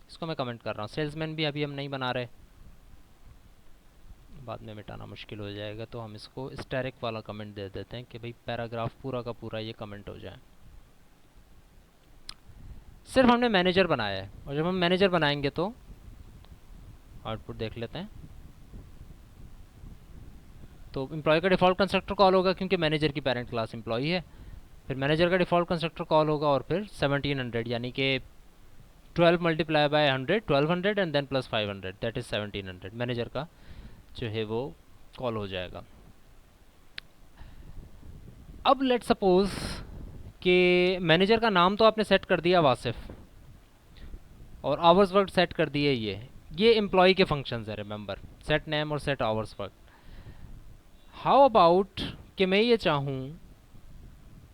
इसको मैं कमेंट कर रहा हूँ. सेल्समैन भी अभी हम नहीं बना रहे, बाद में मिटाना मुश्किल हो जाएगा, तो हम इसको स्टैटिक वाला कमेंट दे देते हैं कि भाई पैराग्राफ पूरा का पूरा ये कमेंट हो जाए. सिर्फ हमने मैनेजर बनाया है, और जब हम मैनेजर बनाएंगे तो आउटपुट देख लेते हैं. तो एम्प्लॉय का डिफ़ॉल्ट कंस्ट्रक्टर कॉल होगा क्योंकि मैनेजर की पेरेंट क्लास एम्प्लॉय है. फिर मैनेजर का डिफ़ॉल्ट कंस्ट्रक्टर कॉल होगा, और फिर 1700 यानी कि 12 multiply by 100 1200 and then plus 500 that is 1700. Manager का जो है वो कॉल हो जाएगा. अब लेट सपोज कि मैनेजर का नाम तो आपने सेट कर दिया वासिफ, और आवर्स वर्क सेट कर दिए. ये एम्प्लॉय के फंक्शंस है, रिमेंबर, सेट नेम और set hours work. How about कि मैं ये चाहूँ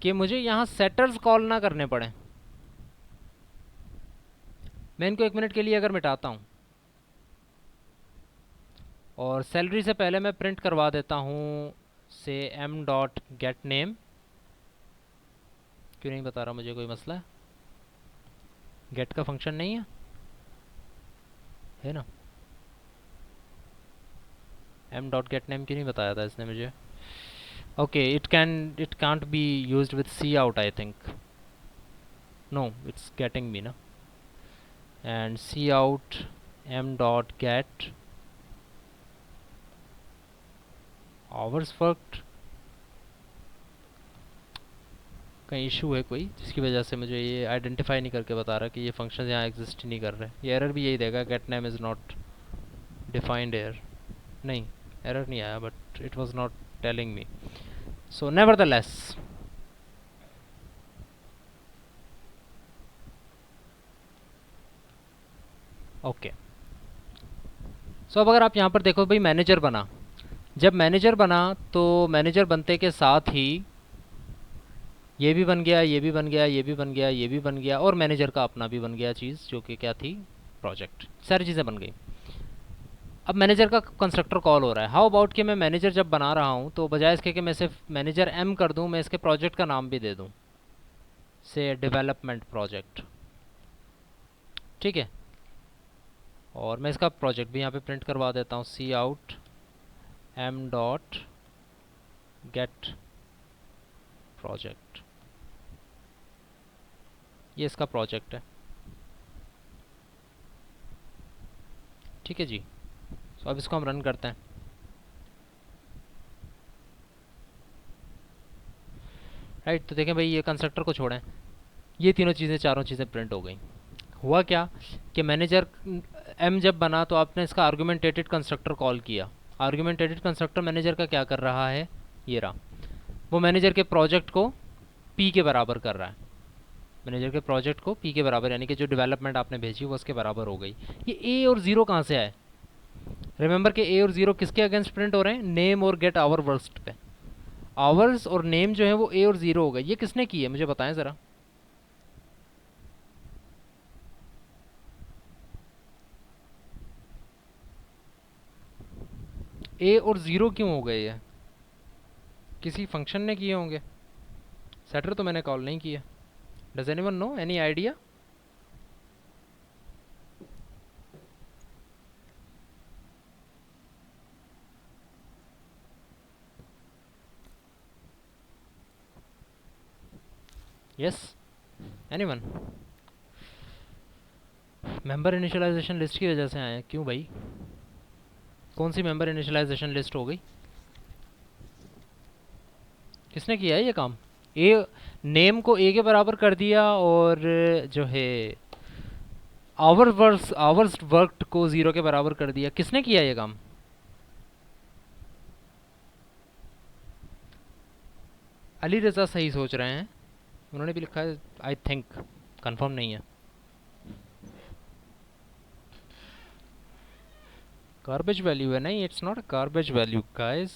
कि मुझे यहाँ सेटर्स कॉल ना करने पड़े. मैं इनको 1 मिनट के लिए अगर मिटाता हूँ, और सैलरी से पहले मैं प्रिंट करवा देता हूँ से m डॉट गेट नेम. क्यों नहीं बता रहा, मुझे कोई मसला है? गेट का फंक्शन नहीं है ना? m डॉट गेट नेम क्यों नहीं बताया था इसने मुझे? Okay, it can't be used with C out I think. No, it's getting me ना. And C out m dot get hours worked. कहीं इशू है कोई जिसकी वजह से मुझे ये आइडेंटिफाई नहीं करके बता रहा कि ये फंक्शन यहाँ एग्जिस्ट ही नहीं कर रहे. ये एरर भी यही देगा, get name is not defined error. नहीं, एरर नहीं आया, but it was not telling me. So nevertheless, okay. So अब अगर आप यहाँ पर देखो भाई, मैनेजर बना. जब मैनेजर बना तो मैनेजर बनते के साथ ही ये भी बन गया, ये भी बन गया, ये भी बन गया, ये भी बन गया, और मैनेजर का अपना भी बन गया चीज़, जो कि क्या थी, प्रोजेक्ट. सारी चीज़ें बन गई. अब मैनेजर का कंस्ट्रक्टर कॉल हो रहा है. हाउ अबाउट कि मैं मैनेजर जब बना रहा हूँ तो बजाय इसके कि मैं सिर्फ मैनेजर एम कर दूँ, मैं इसके प्रोजेक्ट का नाम भी दे दूँ, से डेवलपमेंट प्रोजेक्ट. ठीक है, और मैं इसका प्रोजेक्ट भी यहाँ पे प्रिंट करवा देता हूँ, C out M dot get project. ये इसका प्रोजेक्ट है. ठीक है जी. तो अब इसको हम रन करते हैं. राइट, तो देखें भाई, ये कंस्ट्रक्टर को छोड़ें, ये तीनों चीज़ें, चारों चीज़ें प्रिंट हो गई. हुआ क्या कि मैनेजर एम जब बना तो आपने इसका आर्गुमेंटेटेड कंस्ट्रक्टर कॉल किया. आर्गुमेंटेटेड कंस्ट्रक्टर मैनेजर का क्या कर रहा है, ये रहा, वो मैनेजर के प्रोजेक्ट को पी के बराबर कर रहा है. मैनेजर के प्रोजेक्ट को पी के बराबर, यानी कि जो डेवलपमेंट आपने भेजी वो उसके बराबर हो गई. ये ए और ज़ीरो कहाँ से आए? रिमेंबर के ए और ज़ीरो किसके अगेंस्ट प्रिंट हो रहे हैं? नेम और गेट आवर वर्स्ट पे. आवर्स और नेम जो है वो ए और ज़ीरो हो गए. ये किसने की है, मुझे बताएं ज़रा. ए और ज़ीरो क्यों हो गए? ये किसी फंक्शन ने किए होंगे. सेटर तो मैंने कॉल नहीं किया. Does anyone know, any idea? Yes, anyone? Member initialisation list की वजह से आए? क्यों भाई, कौन सी मेंबर इनिशियलाइजेशन लिस्ट हो गई? किसने किया है ये काम? ए, नेम को ए के बराबर कर दिया और जो है आवर्स वर्कड को 0 के बराबर कर दिया। किसने किया ये काम? अली रज़ा सही सोच रहे हैं, उन्होंने भी लिखा है आई थिंक, कंफर्म नहीं है। गार्बेज वैल्यू है? नहीं, it's not a garbage value guys.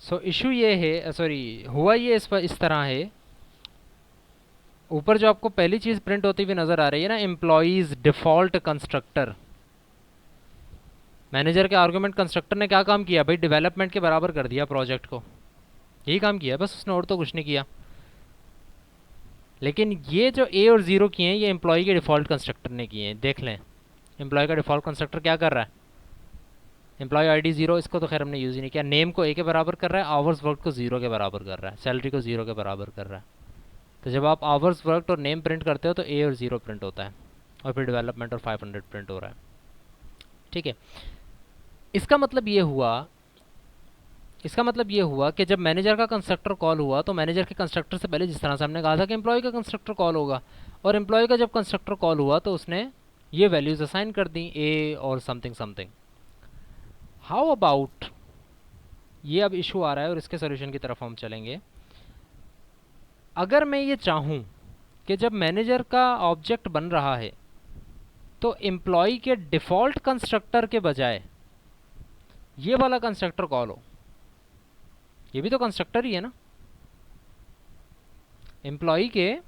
So issue ये है, सॉरी हुआ ये इस तरह है, ऊपर जो आपको पहली चीज़ प्रिंट होती हुई नज़र आ रही है ना, एम्प्लॉइज डिफ़ॉल्ट कंस्ट्रक्टर, मैनेजर के आर्गुमेंट कंस्ट्रक्टर ने क्या काम किया भाई? डेवलपमेंट के बराबर कर दिया प्रोजेक्ट को, यही काम किया बस उसने, और तो कुछ नहीं किया। लेकिन ये जो ए और 0 किए हैं ये एम्प्लॉय के डिफ़ॉल्ट कंस्ट्रक्टर ने किए हैं। देख लें एम्प्लॉय का डिफ़ॉल्ट कंस्ट्रक्टर क्या कर रहा है, एम्प्लॉय आईडी 0, इसको तो खैर हमने यूज़ ही नहीं किया। नेम को ए के बराबर कर रहा है, आवर्स वर्क को 0 के बराबर कर रहा है, सैलरी को 0 के बराबर कर रहा है। तो जब आप आवर्स वर्क और नेम प्रिंट करते हो तो ए और 0 प्रिंट होता है, और फिर डेवलपमेंट और 500 प्रिंट हो रहा है। ठीक है, इसका मतलब ये हुआ कि जब मैनेजर का कंस्ट्रक्टर कॉल हुआ तो मैनेजर के कंस्ट्रक्टर से पहले जिस तरह से हमने कहा था कि एम्प्लॉय का कंस्ट्रक्टर कॉल होगा, और एम्प्लॉय का जब कंस्ट्रक्टर कॉल हुआ तो उसने ये वैल्यूज असाइन कर दी, ए और समथिंग समथिंग। हाउ अबाउट, ये अब इशू आ रहा है और इसके सोल्यूशन की तरफ हम चलेंगे। अगर मैं ये चाहूँ कि जब मैनेजर का ऑब्जेक्ट बन रहा है तो एम्प्लॉय के डिफ़ॉल्ट कंस्ट्रक्टर के बजाय ये वाला कंस्ट्रक्टर कॉल हो, ये भी तो कंस्ट्रक्टर ही है ना, एम्प्लॉय के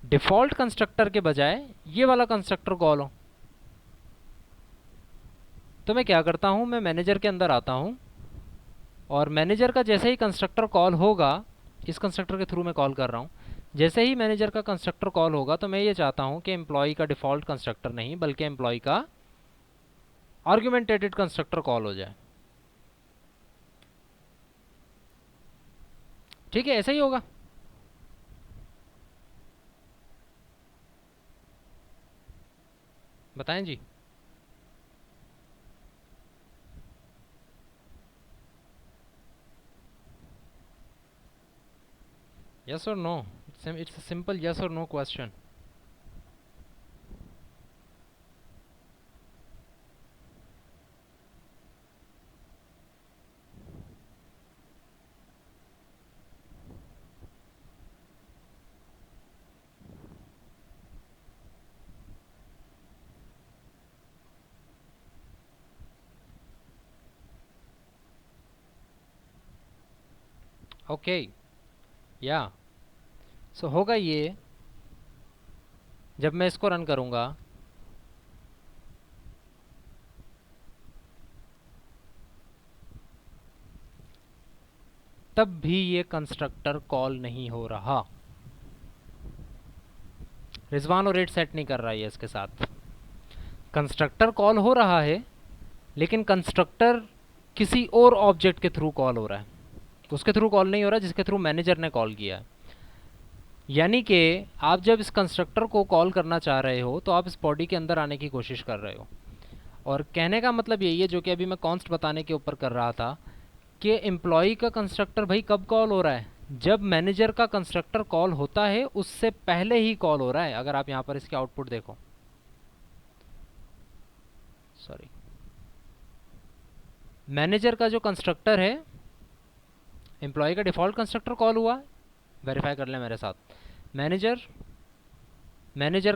डिफ़ॉल्ट कंस्ट्रक्टर के बजाय ये वाला कंस्ट्रक्टर कॉल हो, तो मैं क्या करता हूँ, मैं मैनेजर के अंदर आता हूँ और मैनेजर का जैसे ही कंस्ट्रक्टर कॉल होगा, इस कंस्ट्रक्टर के थ्रू मैं कॉल कर रहा हूँ, जैसे ही मैनेजर का कंस्ट्रक्टर कॉल होगा तो मैं ये चाहता हूँ कि एम्प्लॉय का डिफ़ॉल्ट कंस्ट्रक्टर नहीं बल्कि एम्प्लॉय का आर्ग्यूमेंटेटेड कंस्ट्रक्टर कॉल हो जाए। ठीक है, ऐसा ही होगा। बताएं जी। Yes or no? It's a simple yes or no question. Okay, या सो होगा ये, जब मैं इसको रन करूँगा तब भी ये कंस्ट्रक्टर कॉल नहीं हो रहा। रिजवान और रेट सेट नहीं कर रहा है इसके साथ, कंस्ट्रक्टर कॉल हो रहा है लेकिन कंस्ट्रक्टर किसी और ऑब्जेक्ट के थ्रू कॉल हो रहा है, उसके थ्रू कॉल नहीं हो रहा जिसके थ्रू मैनेजर ने कॉल किया है। यानी कि आप जब इस कंस्ट्रक्टर को कॉल करना चाह रहे हो तो आप इस बॉडी के अंदर आने की कोशिश कर रहे हो, और कहने का मतलब यही है जो कि अभी मैं कॉन्स्ट बताने के ऊपर कर रहा था कि एम्प्लॉय का कंस्ट्रक्टर भाई कब कॉल हो रहा है, जब मैनेजर का कंस्ट्रक्टर कॉल होता है उससे पहले ही कॉल हो रहा है। अगर आप यहाँ पर इसके आउटपुट देखो, सॉरी, मैनेजर का जो कंस्ट्रक्टर है, एम्प्लॉय का डिफ़ॉल्ट कंस्ट्रक्टर कॉल हुआ, वेरीफाई कर लें मेरे साथ, मैनेजर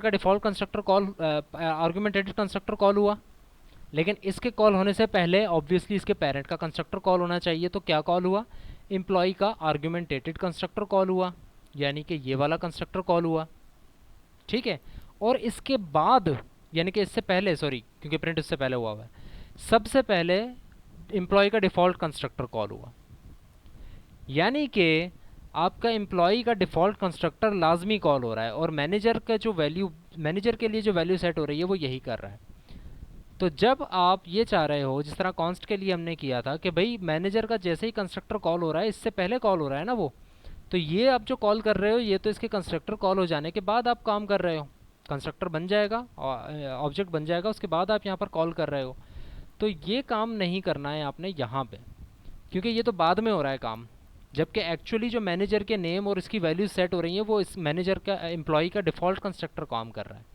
का default constructor call, argumentated constructor call हुआ, लेकिन इसके कॉल होने से पहले ऑब्वियसली इसके पेरेंट का कंस्ट्रक्टर कॉल होना चाहिए। तो क्या कॉल हुआ, एम्प्लॉय का आर्गुमेंटेटेड कंस्ट्रक्टर कॉल हुआ, यानी कि ये वाला कंस्ट्रक्टर कॉल हुआ। ठीक है, और इसके बाद यानी कि इससे पहले, सॉरी क्योंकि प्रिंट इससे पहले हुआ है, सबसे पहले एम्प्लॉय का डिफ़ॉल्ट कंस्ट्रक्टर कॉल हुआ, यानी कि आपका एम्प्लॉय का डिफ़ॉल्ट कंस्ट्रक्टर लाजमी कॉल हो रहा है, और मैनेजर का जो वैल्यू, मैनेजर के लिए जो वैल्यू सेट हो रही है वो यही कर रहा है। तो जब आप ये चाह रहे हो, जिस तरह कॉन्स्ट के लिए हमने किया था कि भाई मैनेजर का जैसे ही कंस्ट्रक्टर कॉल हो रहा है, इससे पहले कॉल हो रहा है ना वो, तो ये आप जो कॉल कर रहे हो ये तो इसके कंस्ट्रक्टर कॉल हो जाने के बाद आप काम कर रहे हो, कंस्ट्रक्टर बन जाएगा, ऑब्जेक्ट बन जाएगा, उसके बाद आप यहाँ पर कॉल कर रहे हो। तो ये काम नहीं करना है आपने यहाँ पे, क्योंकि ये तो बाद में हो रहा है काम, जबकि एक्चुअली जो मैनेजर के नेम और इसकी वैल्यू सेट हो रही है वो इस मैनेजर का एम्प्लॉय का डिफ़ॉल्ट कंस्ट्रक्टर काम कर रहा है।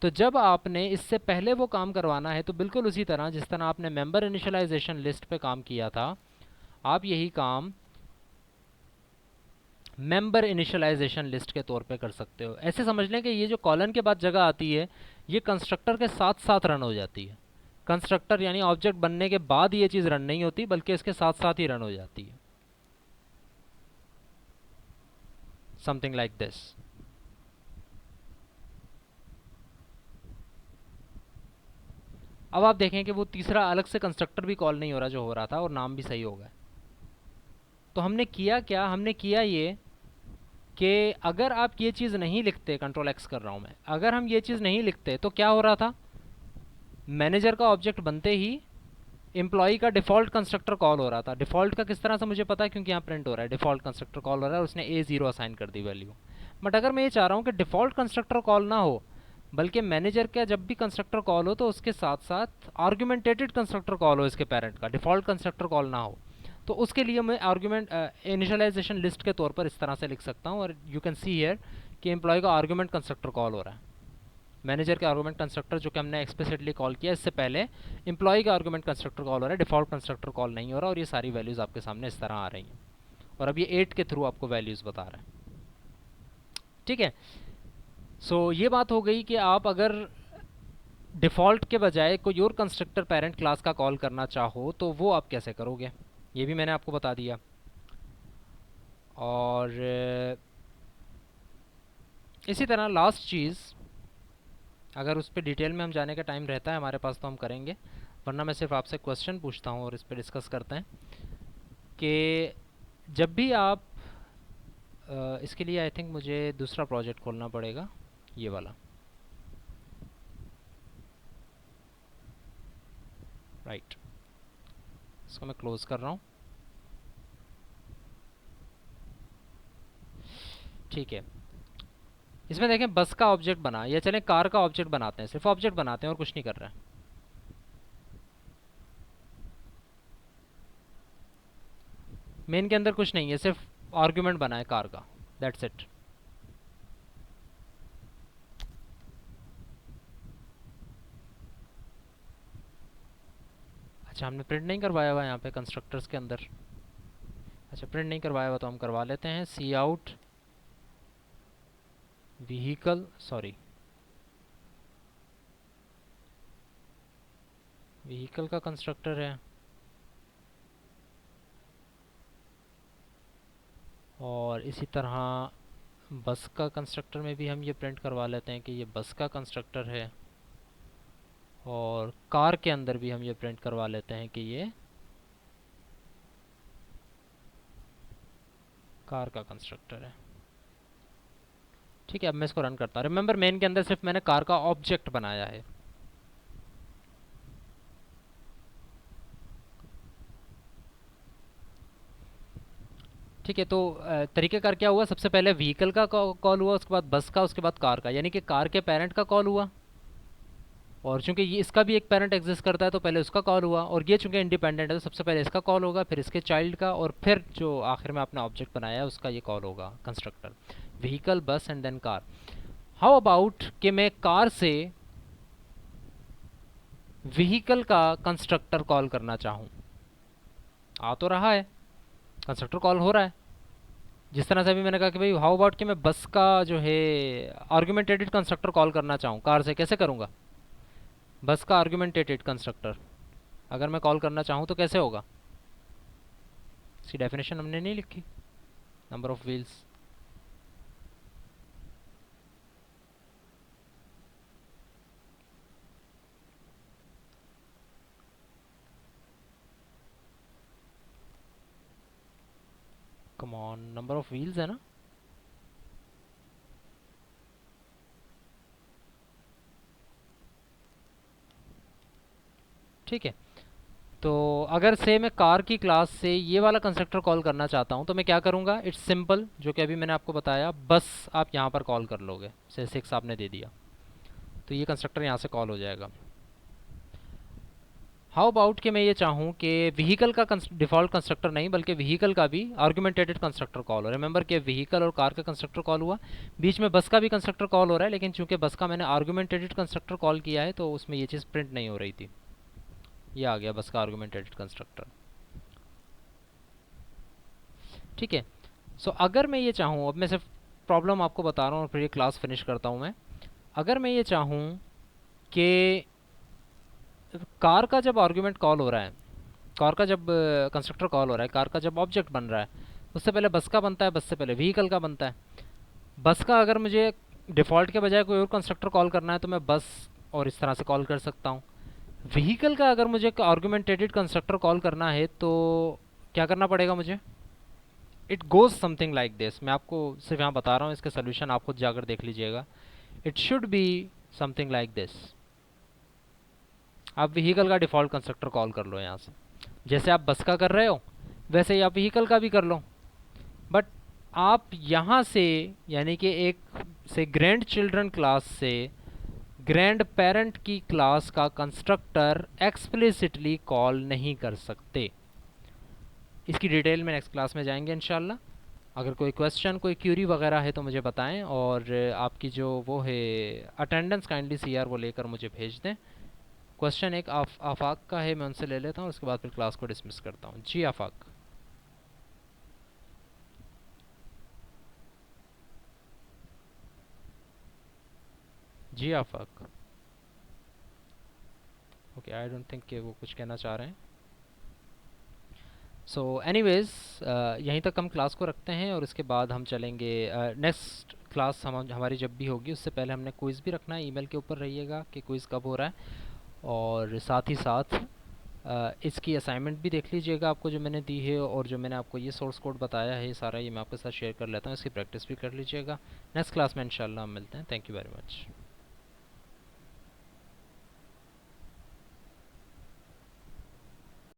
तो जब आपने इससे पहले वो काम करवाना है तो बिल्कुल उसी तरह जिस तरह आपने मेंबर इनिशियलाइजेशन लिस्ट पे काम किया था, आप यही काम मेंबर इनिशियलाइजेशन लिस्ट के तौर पे कर सकते हो। ऐसे समझ लें कि ये जो कॉलन के बाद जगह आती है ये कंस्ट्रक्टर के साथ साथ रन हो जाती है। कंस्ट्रक्टर यानी ऑब्जेक्ट बनने के बाद ये चीज़ रन नहीं होती, बल्कि इसके साथ साथ ही रन हो जाती है, समथिंग लाइक दिस। अब आप देखें कि वो तीसरा अलग से कंस्ट्रक्टर भी कॉल नहीं हो रहा जो हो रहा था, और नाम भी सही हो गया। तो हमने किया क्या, हमने किया ये कि अगर आप ये चीज़ नहीं लिखते, कंट्रोल एक्स कर रहा हूँ मैं, अगर हम ये चीज़ नहीं लिखते तो क्या हो रहा था, मैनेजर का ऑब्जेक्ट बनते ही एम्प्लॉय का डिफ़ॉल्ट कंस्ट्रक्टर कॉल हो रहा था। डिफ़ॉल्ट का किस तरह से मुझे पता है, क्योंकि यहाँ प्रिंट हो रहा है डिफ़ॉल्ट कंस्ट्रक्टर कॉल हो रहा है और उसने A0 असाइन कर दी वैल्यू। बट अगर मैं ये चाह रहा हूँ कि डिफ़ॉल्ट कंस्ट्रक्टर कॉल ना हो, बल्कि मैनेजर का जब भी कंस्ट्रक्टर कॉल हो तो उसके साथ साथ आर्गुमेंटेटेड कंस्ट्रक्टर कॉल हो इसके पेरेंट का, डिफ़ॉल्ट कंस्ट्रक्टर कॉल ना हो, तो उसके लिए मैं आर्गुमेंट इनिशियलाइजेशन लिस्ट के तौर पर इस तरह से लिख सकता हूँ। और यू कैन सी हियर कि एम्प्लॉय का आर्गुमेंट कंस्ट्रक्टर कॉल हो रहा है, मैनेजर के आर्गुमेंट कंस्ट्रक्टर जो कि हमने एक्सप्लिसिटली कॉल किया, इससे पहले एम्प्लॉय का आर्गुमेंट कंस्ट्रक्टर कॉल हो रहा है, डिफ़ॉल्ट कंस्ट्रक्टर कॉल नहीं हो रहा, और ये सारी वैल्यूज़ आपके सामने इस तरह आ रही हैं। और अब ये 8 के थ्रू आपको वैल्यूज़ बता रहा है। ठीक है, सो ये बात हो गई कि आप अगर डिफ़ॉल्ट के बजाय कोई और कंस्ट्रक्टर पेरेंट क्लास का कॉल करना चाहो तो वो आप कैसे करोगे, ये भी मैंने आपको बता दिया। और इसी तरह लास्ट चीज़, अगर उस पर डिटेल में हम जाने का टाइम रहता है हमारे पास तो हम करेंगे, वरना मैं सिर्फ आपसे क्वेश्चन पूछता हूँ और इस पर डिस्कस करते हैं कि जब भी आप इसके लिए आई थिंक मुझे दूसरा प्रोजेक्ट खोलना पड़ेगा, ये वाला, राइट। इसको मैं क्लोज़ कर रहा हूँ। ठीक है, इसमें देखें बस का ऑब्जेक्ट बना, या चलें कार का ऑब्जेक्ट बनाते हैं, सिर्फ ऑब्जेक्ट बनाते हैं और कुछ नहीं कर रहे हैं। मेन के अंदर कुछ नहीं है, सिर्फ आर्ग्यूमेंट बना है कार का, दैट्स इट। अच्छा, हमने प्रिंट नहीं करवाया हुआ यहाँ पे कंस्ट्रक्टर्स के अंदर। अच्छा, प्रिंट नहीं करवाया हुआ तो हम करवा लेते हैं। C out vehicle, sorry vehicle का कंस्ट्रक्टर है, और इसी तरह बस का कंस्ट्रक्टर में भी हम ये प्रिंट करवा लेते हैं कि ये बस का कंस्ट्रक्टर है, और कार के अंदर भी हम ये प्रिंट करवा लेते हैं कि ये कार का कंस्ट्रक्टर है। ठीक है, अब मैं इसको रन करता हूँ। रिमेंबर मेन के अंदर सिर्फ मैंने कार का ऑब्जेक्ट बनाया है। ठीक है, तो तरीक़ेकार क्या हुआ, सबसे पहले व्हीकल का कॉल हुआ, उसके बाद बस का, उसके बाद कार का, यानी कि कार के पेरेंट का कॉल हुआ, और चूंकि ये इसका भी एक पेरेंट एग्जिस्ट करता है तो पहले उसका कॉल हुआ, और ये चूंकि इंडिपेंडेंट है तो सबसे पहले इसका कॉल होगा, फिर इसके चाइल्ड का, और फिर जो आखिर में आपने ऑब्जेक्ट बनाया है उसका ये कॉल होगा constructor. Vehicle, bus and then car. How about कि मैं कार से व्हीकल का कंस्ट्रक्टर कॉल करना चाहूँ, आ तो रहा है, कंस्ट्रक्टर कॉल हो रहा है। जिस तरह से अभी मैंने कहा कि भाई हाउ अबाउट कि मैं बस का जो है आर्गुमेंटेटेड कंस्ट्रक्टर कॉल करना चाहूँ कार से, कैसे करूँगा, बस का आर्गुमेंटेटेड कंस्ट्रक्टर अगर मैं कॉल करना चाहूँ तो कैसे होगा। इसकी डेफिनेशन हमने नहीं लिखी, number of wheels. Come on, number of wheels है ना, ठीक है। तो अगर से मैं कार की क्लास से ये वाला कंस्ट्रक्टर कॉल करना चाहता हूँ तो मैं क्या करूँगा, इट्स सिंपल, जो कि अभी मैंने आपको बताया, बस आप यहाँ पर कॉल कर लोगे, से 6 आपने दे दिया तो ये कंस्ट्रक्टर यहाँ से कॉल हो जाएगा। हाउ अबाउट कि मैं ये चाहूँ कि व्हीकल का डिफ़ॉल्ट कंस्ट्रक्टर नहीं बल्कि व्हीकल का भी आर्गुमेंटेटेड कंस्ट्रक्टर कॉल हो। रिमेंबर कि व्हीकल और कार का कंस्ट्रक्टर कॉल हुआ, बीच में बस का भी कंस्ट्रक्टर कॉल हो रहा है, लेकिन चूंकि बस का मैंने आर्गुमेंटेटेड कंस्ट्रक्टर कॉल किया है तो उसमें ये चीज़ प्रिंट नहीं हो रही थी। ये आ गया बस का आर्गुमेंटेटेड कंस्ट्रक्टर। ठीक है। सो अगर मैं ये चाहूँ, अब मैं सिर्फ प्रॉब्लम आपको बता रहा हूँ और फिर ये क्लास फिनिश करता हूँ मैं। अगर मैं ये चाहूँ कि कार का जब आर्गुमेंट कॉल हो रहा है, कार का जब कंस्ट्रक्टर कॉल हो रहा है, कार का जब ऑब्जेक्ट बन रहा है, उससे पहले बस का बनता है, बस से पहले व्हीकल का बनता है। बस का अगर मुझे डिफ़ॉल्ट के बजाय कोई और कंस्ट्रक्टर कॉल करना है तो मैं बस और इस तरह से कॉल कर सकता हूँ। व्हीकल का अगर मुझे आर्गुमेंटेटेड कंस्ट्रक्टर कॉल करना है तो क्या करना पड़ेगा मुझे, it goes something like this. मैं आपको सिर्फ यहाँ बता रहा हूँ, इसके सोल्यूशन आप खुद जाकर देख लीजिएगा। It should be something like this. आप व्हीकल का डिफ़ॉल्ट कंस्ट्रक्टर कॉल कर लो यहाँ से, जैसे आप बस का कर रहे हो वैसे ही आप व्हीकल का भी कर लो। बट आप यहाँ से यानी कि एक से ग्रैंड चिल्ड्रन क्लास से ग्रैंड पेरेंट की क्लास का कंस्ट्रक्टर एक्सप्लिसिटली कॉल नहीं कर सकते। इसकी डिटेल में नेक्स्ट क्लास में जाएंगे इंशाल्लाह। अगर कोई क्वेश्चन कोई क्यूरी वगैरह है तो मुझे बताएं, और आपकी जो वो है अटेंडेंस काइंडली सीआर वो लेकर मुझे भेज दें। क्वेश्चन एक आफाक का है, मैं उनसे ले लेता हूँ, उसके बाद फिर क्लास को डिसमिस करता हूँ। जी आफाक। जी आफाक। ओके, आई डोंट थिंक कि वो कुछ कहना चाह रहे हैं। सो एनीवेज, यहीं तक हम क्लास को रखते हैं और इसके बाद हम चलेंगे नेक्स्ट क्लास। हमारी जब भी होगी उससे पहले हमने क्विज़ भी रखना है। ईमेल के ऊपर रहिएगा कि क्विज़ कब हो रहा है, और साथ ही साथ इसकी असाइनमेंट भी देख लीजिएगा आपको जो मैंने दी है, और जो मैंने आपको ये सोर्स कोड बताया है सारा, ये मैं आपके साथ शेयर कर लेता हूँ, इसकी प्रैक्टिस भी कर लीजिएगा। नेक्स्ट क्लास में इंशाल्लाह हम मिलते हैं। Thank you very much.